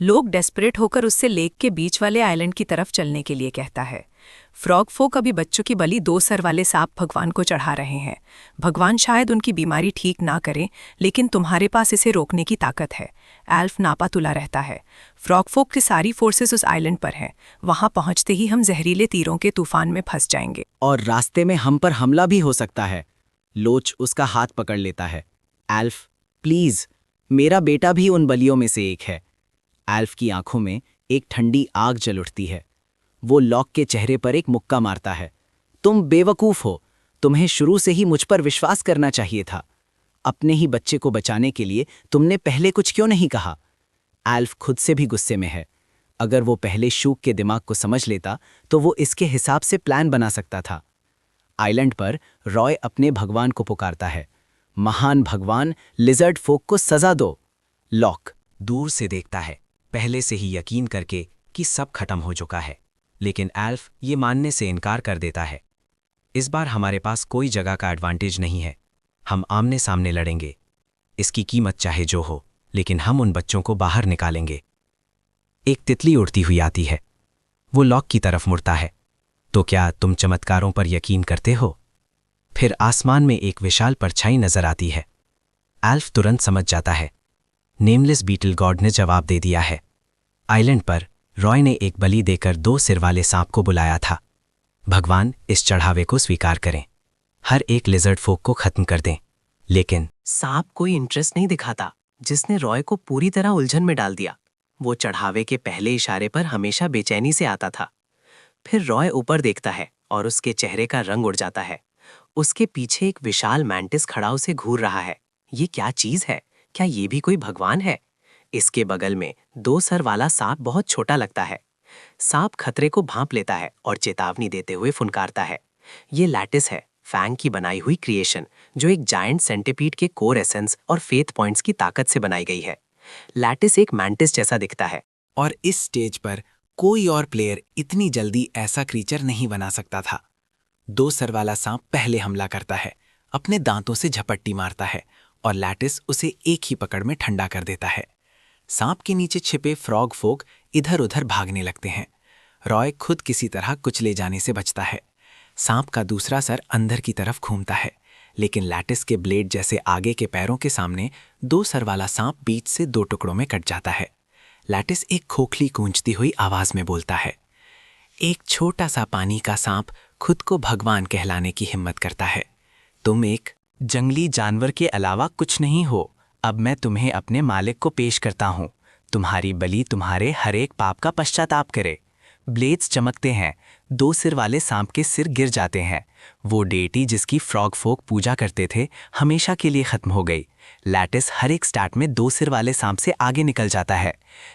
लोग डेस्परेट होकर उससे लेक के बीच वाले आइलैंड की तरफ चलने के लिए कहता है। फ्रॉग फोक अभी बच्चों की बलि 2 सर वाले सांप भगवान को चढ़ा रहे हैं। भगवान शायद उनकी बीमारी ठीक ना करें, लेकिन तुम्हारे पास इसे रोकने की ताकत है। एल्फ नापा तुला रहता है। फ्रॉग फोक की सारी फोर्सेस उस आइलैंड पर हैं। वहां पहुंचते ही हम जहरीले तीरों के तूफान में फंस जाएंगे और रास्ते में हम पर हमला भी हो सकता है। लोच उसका हाथ पकड़ लेता है। एल्फ, प्लीज, मेरा बेटा भी उन बलियों में से एक है। एल्फ की आंखों में एक ठंडी आग जल उठती है। वो लॉक के चेहरे पर एक मुक्का मारता है। तुम बेवकूफ हो। तुम्हें शुरू से ही मुझ पर विश्वास करना चाहिए था। अपने ही बच्चे को बचाने के लिए तुमने पहले कुछ क्यों नहीं कहा? एल्फ खुद से भी गुस्से में है। अगर वो पहले शूक के दिमाग को समझ लेता तो वो इसके हिसाब से प्लान बना सकता था। आइलैंड पर रॉय अपने भगवान को पुकारता है। महान भगवान, लिजर्ड फोक को सजा दो। लॉक दूर से देखता है, पहले से ही यकीन करके कि सब खत्म हो चुका है, लेकिन एल्फ ये मानने से इनकार कर देता है। इस बार हमारे पास कोई जगह का एडवांटेज नहीं है। हम आमने सामने लड़ेंगे, इसकी कीमत चाहे जो हो, लेकिन हम उन बच्चों को बाहर निकालेंगे। एक तितली उड़ती हुई आती है। वो लॉक की तरफ मुड़ता है। तो क्या तुम चमत्कारों पर यकीन करते हो? फिर आसमान में एक विशाल परछाई नजर आती है। एल्फ तुरंत समझ जाता है। नेमलेस बीटल गॉड ने जवाब दे दिया है। आइलैंड पर रॉय ने एक बलि देकर 2 सिर वाले सांप को बुलाया था। भगवान, इस चढ़ावे को स्वीकार करें, हर एक लिजर्ड फोक को खत्म कर दें। लेकिन सांप कोई इंटरेस्ट नहीं दिखाता, जिसने रॉय को पूरी तरह उलझन में डाल दिया। वो चढ़ावे के पहले इशारे पर हमेशा बेचैनी से आता था। फिर रॉय ऊपर देखता है और उसके चेहरे का रंग उड़ जाता है। उसके पीछे एक विशाल मैंटिस खड़ा उसे घूर रहा है। ये क्या चीज है? क्या ये भी कोई भगवान है? इसके बगल में 2 सर वाला सांप बहुत छोटा लगता है। सांप खतरे को भांप लेता है और चेतावनी देते हुए फुनकारता है। ये लैटिस है, फैंग की बनाई हुई क्रिएशन, जो एक जायंट सेंटिपीड के कोर एसेंस और फेथ पॉइंट्स की ताकत से बनाई गई है। लैटिस एक मैंटिस जैसा दिखता है। और इस स्टेज पर कोई और प्लेयर इतनी जल्दी ऐसा क्रीचर नहीं बना सकता था। 2 सर वाला सांप पहले हमला करता है, अपने दांतों से झपट्टी मारता है और लैटिस उसे एक ही पकड़ में ठंडा कर देता है। सांप के नीचे छिपे फ्रॉग फोक इधर उधर भागने लगते हैं। रॉय खुद किसी तरह कुचले जाने से बचता है। सांप का दूसरा सर अंदर की तरफ घूमता है, लेकिन लैटिस के ब्लेड जैसे आगे के पैरों के सामने 2 सर वाला सांप बीच से 2 टुकड़ों में कट जाता है। लैटिस एक खोखली गूंजती हुई आवाज में बोलता है। एक छोटा सा पानी का सांप खुद को भगवान कहलाने की हिम्मत करता है। तुम एक जंगली जानवर के अलावा कुछ नहीं हो। अब मैं तुम्हें अपने मालिक को पेश करता हूँ। तुम्हारी बलि तुम्हारे हर एक पाप का पश्चाताप करे। ब्लेड्स चमकते हैं, 2 सिर वाले सांप के सिर गिर जाते हैं। वो डेटी जिसकी फ्रॉग फोक पूजा करते थे, हमेशा के लिए खत्म हो गई। लैटिस हर एक स्टार्ट में 2 सिर वाले सांप से आगे निकल जाता है।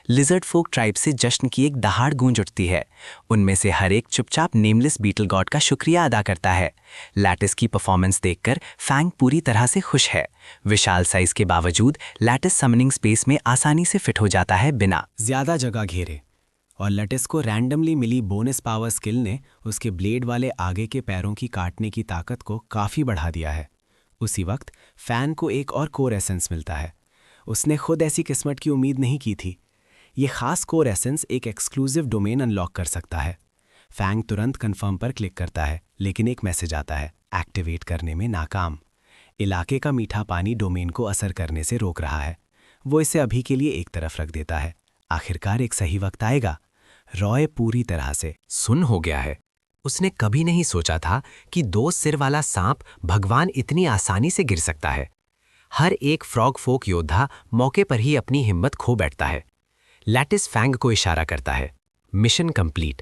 लिजर्ड फोक ट्राइब से जश्न की एक दहाड़ गूंज उठती है। उनमें से हर एक चुपचाप नेमलेस बीटल गॉड का शुक्रिया अदा करता है। लैटिस की परफॉर्मेंस देखकर फैंग पूरी तरह से खुश है। विशाल साइज के बावजूद लैटिस समनिंग स्पेस में आसानी से फिट हो जाता है, बिना ज्यादा जगह घेरे। और लैटिस को रैंडमली मिली बोनस पावर स्किल ने उसके ब्लेड वाले आगे के पैरों की काटने की ताकत को काफ़ी बढ़ा दिया है। उसी वक्त फैन को एक और कोर एसेंस मिलता है। उसने खुद ऐसी किस्मत की उम्मीद नहीं की थी। ये खास कोर एसेंस एक एक्सक्लूसिव डोमेन अनलॉक कर सकता है। फैंग तुरंत कंफर्म पर क्लिक करता है, लेकिन एक मैसेज आता है, एक्टिवेट करने में नाकाम। इलाके का मीठा पानी डोमेन को असर करने से रोक रहा है। वो इसे अभी के लिए एक तरफ रख देता है। आखिरकार एक सही वक्त आएगा। रॉय पूरी तरह से सुन्न हो गया है। उसने कभी नहीं सोचा था कि 2 सिर वाला सांप भगवान इतनी आसानी से गिर सकता है। हर एक फ्रॉग फोक योद्धा मौके पर ही अपनी हिम्मत खो बैठता है। लैटिस फैंग को इशारा करता है, मिशन कंप्लीट।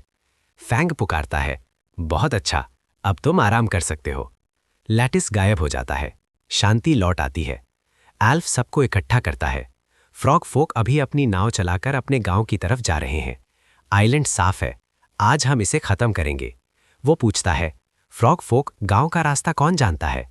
फैंग पुकारता है, बहुत अच्छा, अब तुम आराम कर सकते हो। लैटिस गायब हो जाता है, शांति लौट आती है। एल्फ सबको इकट्ठा करता है। फ्रॉग फोक अभी अपनी नाव चलाकर अपने गांव की तरफ जा रहे हैं। आइलैंड साफ है, आज हम इसे खत्म करेंगे। वो पूछता है, फ्रॉग फोक, गांव का रास्ता कौन जानता है?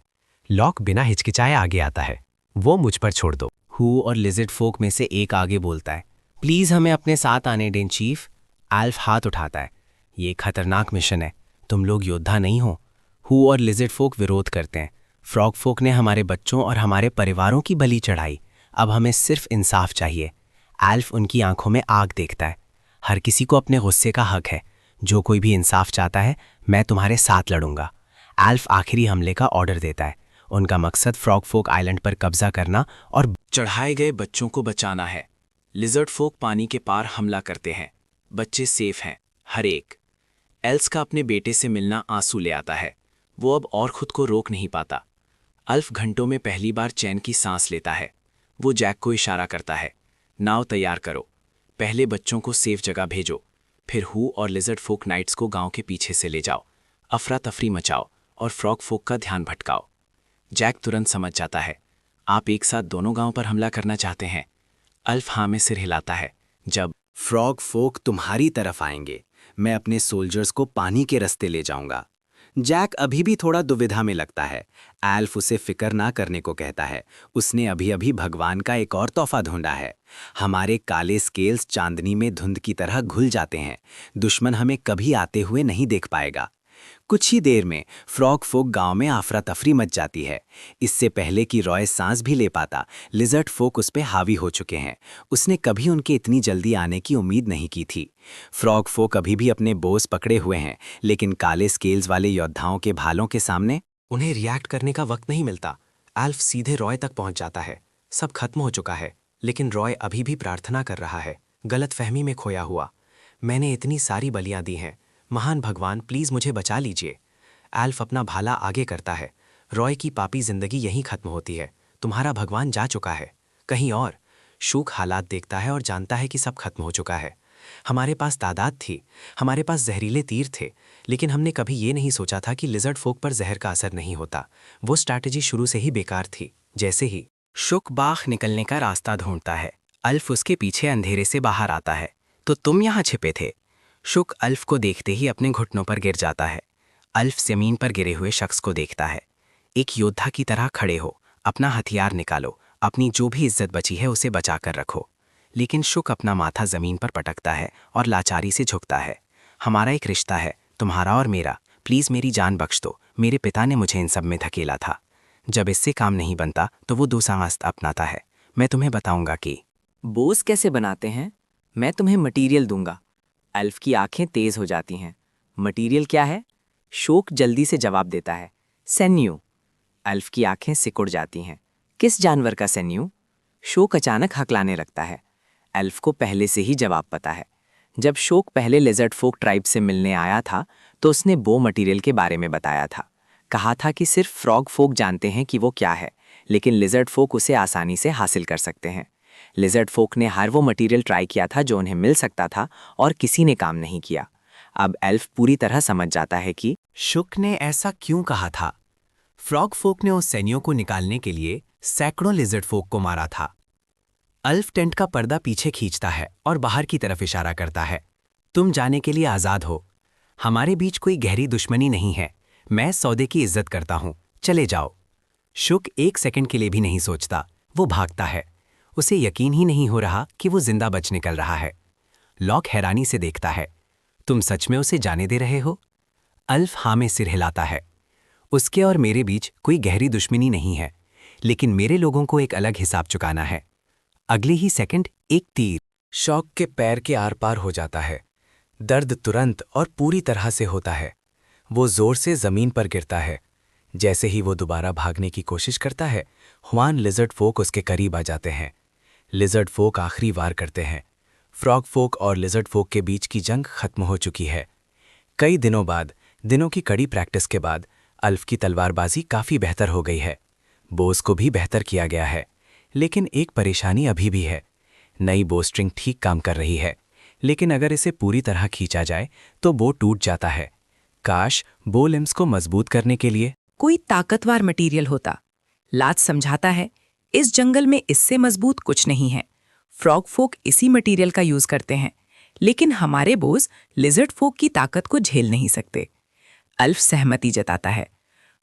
लॉक बिना हिचकिचाए आगे आता है, वो मुझ पर छोड़ दो। हू और लिजिड फोक में से एक आगे बोलता है, प्लीज हमें अपने साथ आने दें चीफ। एल्फ हाथ उठाता है, ये खतरनाक मिशन है, तुम लोग योद्धा नहीं हो। हू और लिजिड फोक विरोध करते हैं, फ्रॉग फोक ने हमारे बच्चों और हमारे परिवारों की बलि चढ़ाई, अब हमें सिर्फ इंसाफ चाहिए। एल्फ उनकी आंखों में आग देखता है, हर किसी को अपने गुस्से का हक है, जो कोई भी इंसाफ चाहता है मैं तुम्हारे साथ लड़ूंगा। एल्फ आखिरी हमले का ऑर्डर देता है। उनका मकसद फ्रॉग फोक आइलैंड पर कब्जा करना और चढ़ाए गए बच्चों को बचाना है। लिजर्ड फोक पानी के पार हमला करते हैं। बच्चे सेफ हैं, हर एक। एल्स का अपने बेटे से मिलना आंसू ले आता है। वो अब और खुद को रोक नहीं पाता। अल्फ घंटों में पहली बार चैन की सांस लेता है। वो जैक को इशारा करता है, नाव तैयार करो, पहले बच्चों को सेफ जगह भेजो, फिर हू और लिजर्ड फोक नाइट्स को गांव के पीछे से ले जाओ, अफरा तफरी मचाओ और फ्रॉग फोक का ध्यान भटकाओ। जैक तुरंत समझ जाता है, आप एक साथ दोनों गांव पर हमला करना चाहते हैं। अल्फ हाँ में सिर हिलाता है। जब फ्रॉग फोक तुम्हारी तरफ आएंगे, मैं अपने सोल्जर्स को पानी के रास्ते ले जाऊंगा। जैक अभी भी थोड़ा दुविधा में लगता है। एल्फ उसे फिक्र ना करने को कहता है, उसने अभी अभी भगवान का एक और तोहफा ढूंढा है। हमारे काले स्केल्स चांदनी में धुंध की तरह घुल जाते हैं, दुश्मन हमें कभी आते हुए नहीं देख पाएगा। कुछ ही देर में फ्रॉग फोक गांव में आफरा तफरी मच जाती है। इससे पहले कि रॉय सांस भी ले पाता, लिजर्ड फोक उस पे हावी हो चुके हैं। उसने कभी उनके इतनी जल्दी आने की उम्मीद नहीं की थी। फ्रॉग फोक अभी भी अपने बोस पकड़े हुए हैं, लेकिन काले स्केल्स वाले योद्धाओं के भालों के सामने उन्हें रिएक्ट करने का वक्त नहीं मिलता। एल्फ सीधे रॉय तक पहुंच जाता है। सब खत्म हो चुका है, लेकिन रॉय अभी भी प्रार्थना कर रहा है, गलतफहमी में खोया हुआ। मैंने इतनी सारी बलियां दी हैं, महान भगवान प्लीज मुझे बचा लीजिए। एल्फ अपना भाला आगे करता है। रॉय की पापी जिंदगी यहीं खत्म होती है, तुम्हारा भगवान जा चुका है कहीं और। शूक हालात देखता है और जानता है कि सब खत्म हो चुका है। हमारे पास तादाद थी, हमारे पास जहरीले तीर थे, लेकिन हमने कभी ये नहीं सोचा था कि लिजर्ड फोक पर जहर का असर नहीं होता। वो स्ट्रैटेजी शुरू से ही बेकार थी। जैसे ही शुक बाख निकलने का रास्ता ढूंढता है, अल्फ उसके पीछे अंधेरे से बाहर आता है। तो तुम यहाँ छिपे थे? शुक अल्फ को देखते ही अपने घुटनों पर गिर जाता है। अल्फ जमीन पर गिरे हुए शख्स को देखता है। एक योद्धा की तरह खड़े हो, अपना हथियार निकालो, अपनी जो भी इज्जत बची है उसे बचा कर रखो। लेकिन शुक अपना माथा जमीन पर पटकता है और लाचारी से झुकता है। हमारा एक रिश्ता है, तुम्हारा और मेरा, प्लीज मेरी जान बख्श दो। मेरे पिता ने मुझे इन सब में धकेला था। जब इससे काम नहीं बनता तो वो दूसरा रास्ता अपनाता है। मैं तुम्हें बताऊंगा कि बोस कैसे बनाते हैं। मैं तुम्हें मटीरियल दूंगा। एल्फ की आंखें तेज हो जाती हैं। मटीरियल क्या है? शोक जल्दी से जवाब देता है, सेन्यू। एल्फ की आंखें सिकुड़ जाती हैं। किस जानवर का सेन्यू? शोक अचानक हकलाने लगता है। एल्फ को पहले से ही जवाब पता है। जब शोक पहले लिजर्ड फोक ट्राइब से मिलने आया था तो उसने बो मटीरियल के बारे में बताया था। कहा था कि सिर्फ फ्रॉग फोक जानते हैं कि वो क्या है, लेकिन लिजर्ड फोक उसे आसानी से हासिल कर सकते हैं। लिजर्ड फोक ने हर वो मटीरियल ट्राई किया था जो उन्हें मिल सकता था और किसी ने काम नहीं किया। अब एल्फ पूरी तरह समझ जाता है कि शुक ने ऐसा क्यों कहा था। फ्रॉग फोक ने उस सैनियों को निकालने के लिए सैकड़ों लिजर्ड फोक को मारा था। अल्फ टेंट का पर्दा पीछे खींचता है और बाहर की तरफ इशारा करता है, तुम जाने के लिए आज़ाद हो। हमारे बीच कोई गहरी दुश्मनी नहीं है। मैं सौदे की इज्जत करता हूं, चले जाओ। शुक एक सेकंड के लिए भी नहीं सोचता, वो भागता है। उसे यकीन ही नहीं हो रहा कि वो जिंदा बच निकल रहा है। लॉक हैरानी से देखता है, तुम सच में उसे जाने दे रहे हो? अल्फ हाँ में सिर हिलाता है। उसके और मेरे बीच कोई गहरी दुश्मनी नहीं है, लेकिन मेरे लोगों को एक अलग हिसाब चुकाना है। अगले ही सेकंड एक तीर शॉक के पैर के आर पार हो जाता है। दर्द तुरंत और पूरी तरह से होता है। वो जोर से जमीन पर गिरता है। जैसे ही वो दोबारा भागने की कोशिश करता है, हुआन लिजर्ड फोक उसके करीब आ जाते हैं। लिजर्ड फोक आखिरी वार करते हैं। फ्रॉग फोक और लिजर्ड फोक के बीच की जंग खत्म हो चुकी है। कई दिनों बाद, दिनों की कड़ी प्रैक्टिस के बाद, अल्फ की तलवारबाजी काफी बेहतर हो गई है। बोस को भी बेहतर किया गया है, लेकिन एक परेशानी अभी भी है। नई बो स्ट्रिंग ठीक काम कर रही है, लेकिन अगर इसे पूरी तरह खींचा जाए तो बो टूट जाता है। काश बो लिम्स को मजबूत करने के लिए कोई ताकतवर मटेरियल होता। लात समझाता है, इस जंगल में इससे मजबूत कुछ नहीं है। फ्रॉग फोक इसी मटेरियल का यूज करते हैं, लेकिन हमारे बोस लिजर्ड फोक की ताकत को झेल नहीं सकते। अल्फ सहमति जताता है,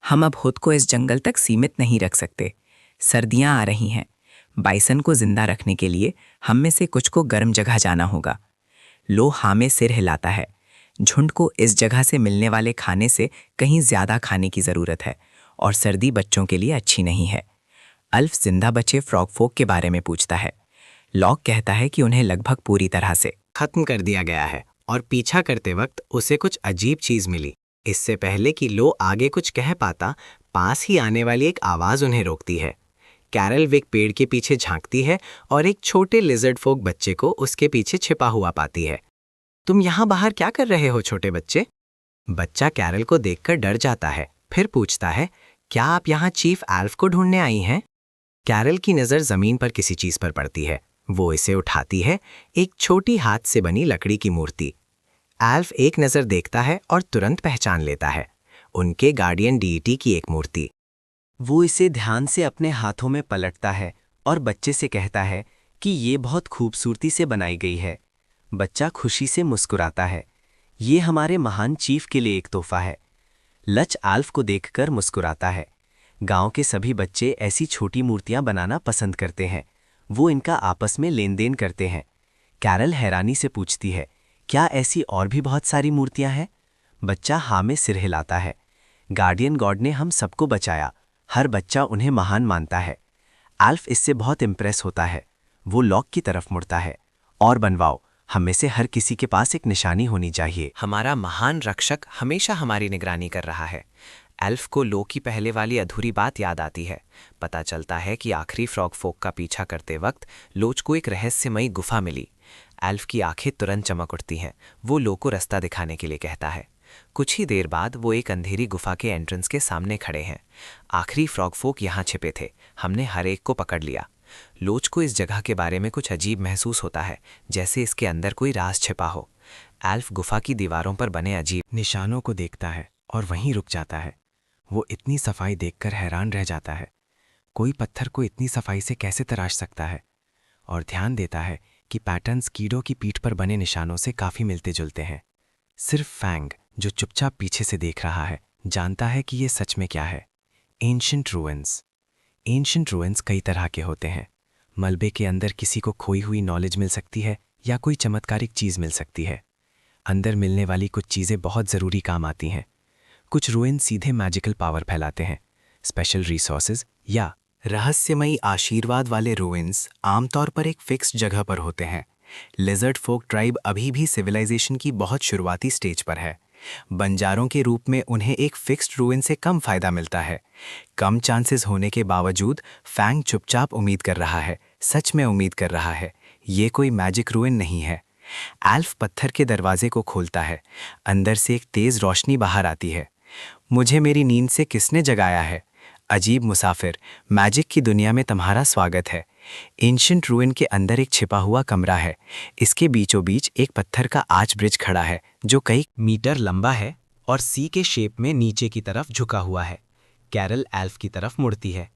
हम अब खुद को इस जंगल तक सीमित नहीं रख सकते। सर्दियां आ रही हैं। बाइसन को जिंदा रखने के लिए हम में से कुछ को गर्म जगह जाना होगा। लो हाँ में सिर हिलाता है। झुंड को इस जगह से मिलने वाले खाने से कहीं ज्यादा खाने की जरूरत है, और सर्दी बच्चों के लिए अच्छी नहीं है। अल्फ जिंदा बचे फ्रॉग फोक के बारे में पूछता है। लॉक कहता है कि उन्हें लगभग पूरी तरह से खत्म कर दिया गया है, और पीछा करते वक्त उसे कुछ अजीब चीज मिली। इससे पहले कि लो आगे कुछ कह पाता, पास ही आने वाली एक आवाज उन्हें रोकती है। कैरल विक पेड़ के पीछे झांकती है और एक छोटे लिजर्ड फोक बच्चे को उसके पीछे छिपा हुआ पाती है। तुम यहाँ बाहर क्या कर रहे हो छोटे बच्चे? बच्चा कैरल को देखकर डर जाता है, फिर पूछता है, क्या आप यहाँ चीफ एल्फ को ढूंढने आई हैं? कैरल की नज़र जमीन पर किसी चीज पर पड़ती है। वो इसे उठाती है, एक छोटी हाथ से बनी लकड़ी की मूर्ति। एल्फ एक नज़र देखता है और तुरंत पहचान लेता है, उनके गार्डियन डीईटी की एक मूर्ति। वो इसे ध्यान से अपने हाथों में पलटता है और बच्चे से कहता है कि ये बहुत खूबसूरती से बनाई गई है। बच्चा खुशी से मुस्कुराता है। ये हमारे महान चीफ के लिए एक तोहफा है। लच आल्फ को देखकर मुस्कुराता है। गांव के सभी बच्चे ऐसी छोटी मूर्तियां बनाना पसंद करते हैं। वो इनका आपस में लेन देन करते हैं। कैरल हैरानी से पूछती है, क्या ऐसी और भी बहुत सारी मूर्तियां हैं? बच्चा हाँ में सिर हिलाता है। गार्डियन गॉड ने हम सबको बचाया। हर बच्चा उन्हें महान मानता है। आल्फ इससे बहुत इम्प्रेस होता है। वो लॉक की तरफ मुड़ता है। और बनवाओ, हम में से हर किसी के पास एक निशानी होनी चाहिए। हमारा महान रक्षक हमेशा हमारी निगरानी कर रहा है। एल्फ को लो की पहले वाली अधूरी बात याद आती है। पता चलता है कि आखिरी फ्रॉग फोक का पीछा करते वक्त लोच को एक रहस्यमयी गुफा मिली। एल्फ की आंखें तुरंत चमक उठती हैं। वो लो को रास्ता दिखाने के लिए कहता है। कुछ ही देर बाद वो एक अंधेरी गुफा के एंट्रेंस के सामने खड़े हैं। आखिरी फ्रॉग फोक यहाँ छिपे थे। हमने हर एक को पकड़ लिया। लोच को इस जगह के बारे में कुछ अजीब महसूस होता है, जैसे इसके अंदर कोई राज छिपा हो। एल्फ गुफा की दीवारों पर बने अजीब निशानों को देखता है और वहीं रुक जाता है। वो इतनी सफाई देखकर हैरान रह जाता है। कोई पत्थर को इतनी सफाई से कैसे तराश सकता है? और ध्यान देता है कि पैटर्न्स कीड़ों की पीठ पर बने निशानों से काफी मिलते जुलते हैं। सिर्फ फैंग, जो चुपचाप पीछे से देख रहा है, जानता है कि ये सच में क्या है। Ancient ruins. एंशिएंट रूइंस कई तरह के होते हैं। मलबे के अंदर किसी को खोई हुई नॉलेज मिल सकती है या कोई चमत्कारिक चीज मिल सकती है। अंदर मिलने वाली कुछ चीजें बहुत जरूरी काम आती हैं। कुछ रूइन सीधे मैजिकल पावर फैलाते हैं। स्पेशल रिसोर्सेज या रहस्यमयी आशीर्वाद वाले रूइंस आमतौर पर एक फिक्स्ड जगह पर होते हैं। लिजर्ड फोक ट्राइब अभी भी सिविलाइजेशन की बहुत शुरुआती स्टेज पर है। बंजारों के रूप में उन्हें एक फिक्स्ड रूइन से कम फायदा मिलता है। कम चांसेस होने के बावजूद फैंग चुपचाप उम्मीद कर रहा है, सच में उम्मीद कर रहा है। ये कोई मैजिक रूइन नहीं है। एल्फ पत्थर के दरवाजे को खोलता है। अंदर से एक तेज रोशनी बाहर आती है। मुझे मेरी नींद से किसने जगाया है? अजीब मुसाफिर, मैजिक की दुनिया में तुम्हारा स्वागत है। एंशिएंट रूइन के अंदर एक छिपा हुआ कमरा है। इसके बीचों बीच एक पत्थर का आर्च ब्रिज खड़ा है जो कई मीटर लंबा है और सी के शेप में नीचे की तरफ झुका हुआ है। कैरल एल्फ की तरफ मुड़ती है।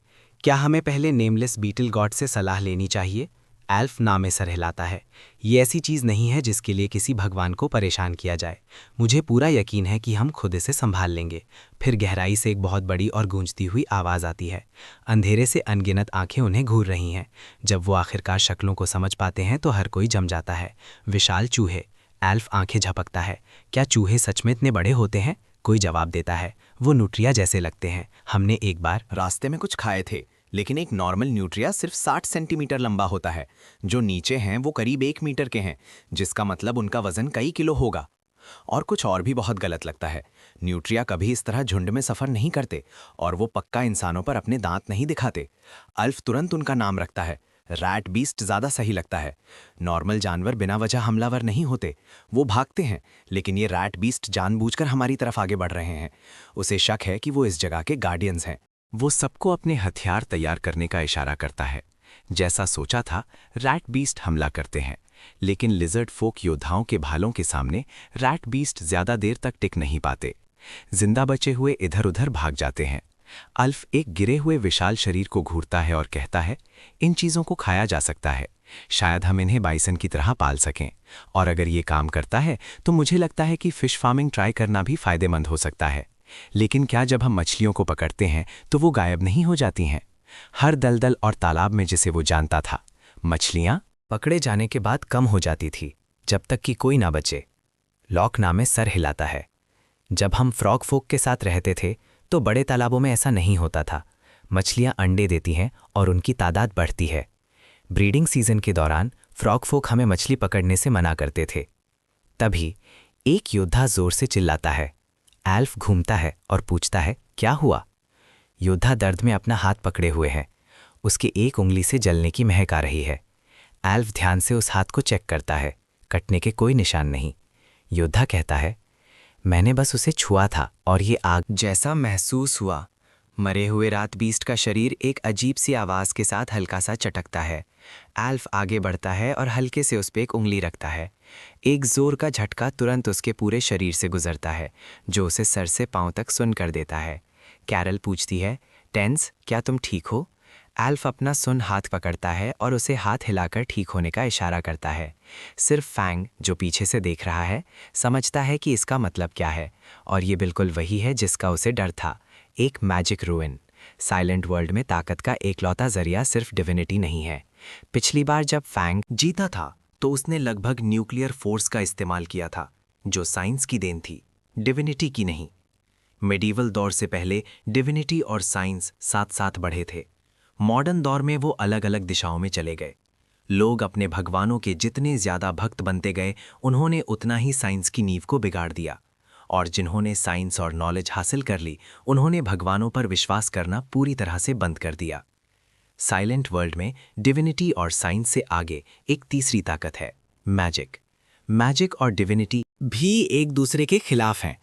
क्या हमें पहले नेमलेस बीटल गॉड से सलाह लेनी चाहिए? एल्फ ना में सर हिलाता है। ये ऐसी चीज़ नहीं है जिसके लिए किसी भगवान को परेशान किया जाए। मुझे पूरा यकीन है कि हम खुद इसे संभाल लेंगे। फिर गहराई से एक बहुत बड़ी और गूंजती हुई आवाज़ आती है। अंधेरे से अनगिनत आंखें उन्हें घूर रही हैं। जब वो आखिरकार शक्लों को समझ पाते हैं तो हर कोई जम जाता है। विशाल चूहे। एल्फ आंखें झपकता है। क्या चूहे सच में इतने बड़े होते हैं? कोई जवाब देता है, वो न्यूट्रिया जैसे लगते हैं। हमने एक बार रास्ते में कुछ खाए थे, लेकिन एक नॉर्मल न्यूट्रिया सिर्फ 60 सेंटीमीटर लंबा होता है। जो नीचे हैं वो करीब 1 मीटर के हैं, जिसका मतलब उनका वजन कई किलो होगा। और कुछ और भी बहुत गलत लगता है। न्यूट्रिया कभी इस तरह झुंड में सफर नहीं करते और वो पक्का इंसानों पर अपने दांत नहीं दिखाते। अल्फ तुरंत उनका नाम रखता है। रैट बीस्ट ज्यादा सही लगता है। नॉर्मल जानवर बिना वजह हमलावर नहीं होते, वो भागते हैं, लेकिन ये रैट बीस्ट जानबूझकर हमारी तरफ आगे बढ़ रहे हैं। उसे शक है कि वो इस जगह के गार्डियंस हैं। वो सबको अपने हथियार तैयार करने का इशारा करता है। जैसा सोचा था, रैट बीस्ट हमला करते हैं, लेकिन लिजर्ड फोक योद्धाओं के भालों के सामने रैट बीस्ट ज्यादा देर तक टिक नहीं पाते। जिंदा बचे हुए इधर उधर भाग जाते हैं। अल्फ एक गिरे हुए विशाल शरीर को घूरता है और कहता है, इन चीजों को खाया जा सकता है, शायद हम इन्हें बाइसन की तरह पाल सकें, और अगर ये काम करता है तो मुझे लगता है कि फिश फार्मिंग ट्राई करना भी फायदेमंद हो सकता है। लेकिन क्या जब हम मछलियों को पकड़ते हैं तो वो गायब नहीं हो जाती हैं? हर दलदल और तालाब में जिसे वो जानता था, मछलियां पकड़े जाने के बाद कम हो जाती थी, जब तक कि कोई ना बचे। लॉक नामे सर हिलाता है। जब हम फ्रॉग फोक के साथ रहते थे तो बड़े तालाबों में ऐसा नहीं होता था। मछलियां अंडे देती हैं और उनकी तादाद बढ़ती है। ब्रीडिंग सीजन के दौरान फ्रॉग फोक हमें मछली पकड़ने से मना करते थे। तभी एक योद्धा जोर से चिल्लाता है। एल्फ घूमता है और पूछता है, क्या हुआ? योद्धा दर्द में अपना हाथ पकड़े हुए है। उसकी एक उंगली से जलने की महक आ रही है। एल्फ ध्यान से उस हाथ को चेक करता है। कटने के कोई निशान नहीं। योद्धा कहता है, मैंने बस उसे छुआ था और ये आग जैसा महसूस हुआ। मरे हुए रात बीस्ट का शरीर एक अजीब सी आवाज़ के साथ हल्का सा चटकता है। एल्फ आगे बढ़ता है और हल्के से उस पर एक उंगली रखता है। एक जोर का झटका तुरंत उसके पूरे शरीर से गुजरता है, जो उसे सर से पांव तक सुन्न कर देता है। कैरल पूछती है, टेंस, क्या तुम ठीक हो? एल्फ अपना सुन्न हाथ पकड़ता है और उसे हाथ हिलाकर ठीक होने का इशारा करता है। सिर्फ फैंग, जो पीछे से देख रहा है, समझता है कि इसका मतलब क्या है, और ये बिल्कुल वही है जिसका उसे डर था, एक मैजिक रूइन। साइलेंट वर्ल्ड में ताकत का एकलौता जरिया सिर्फ डिविनिटी नहीं है। पिछली बार जब फैंग जीता था तो उसने लगभग न्यूक्लियर फोर्स का इस्तेमाल किया था, जो साइंस की देन थी, डिविनिटी की नहीं। मेडिवल दौर से पहले डिविनिटी और साइंस साथ साथ बढ़े थे। मॉडर्न दौर में वो अलग अलग दिशाओं में चले गए। लोग अपने भगवानों के जितने ज्यादा भक्त बनते गए, उन्होंने उतना ही साइंस की नींव को बिगाड़ दिया, और जिन्होंने साइंस और नॉलेज हासिल कर ली, उन्होंने भगवानों पर विश्वास करना पूरी तरह से बंद कर दिया। साइलेंट वर्ल्ड में डिविनिटी और साइंस से आगे एक तीसरी ताकत है, मैजिक। मैजिक और डिविनिटी भी एक दूसरे के खिलाफ हैं,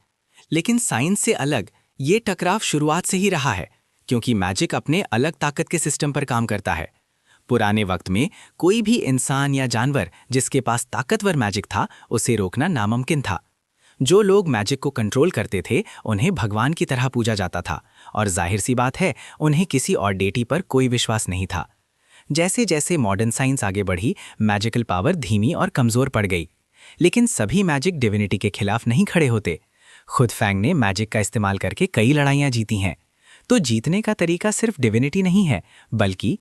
लेकिन साइंस से अलग ये टकराव शुरुआत से ही रहा है, क्योंकि मैजिक अपने अलग ताकत के सिस्टम पर काम करता है। पुराने वक्त में कोई भी इंसान या जानवर जिसके पास ताकतवर मैजिक था, उसे रोकना नामुमकिन था। जो लोग मैजिक को कंट्रोल करते थे, उन्हें भगवान की तरह पूजा जाता था, और जाहिर सी बात है, उन्हें किसी और डेटी पर कोई विश्वास नहीं था। जैसे जैसे मॉडर्न साइंस आगे बढ़ी, मैजिकल पावर धीमी और कमज़ोर पड़ गई। लेकिन सभी मैजिक डिविनिटी के खिलाफ नहीं खड़े होते। खुद फैंग ने मैजिक का इस्तेमाल करके कई लड़ाइयाँ जीती हैं। तो जीतने का तरीका सिर्फ डिविनिटी नहीं है, बल्कि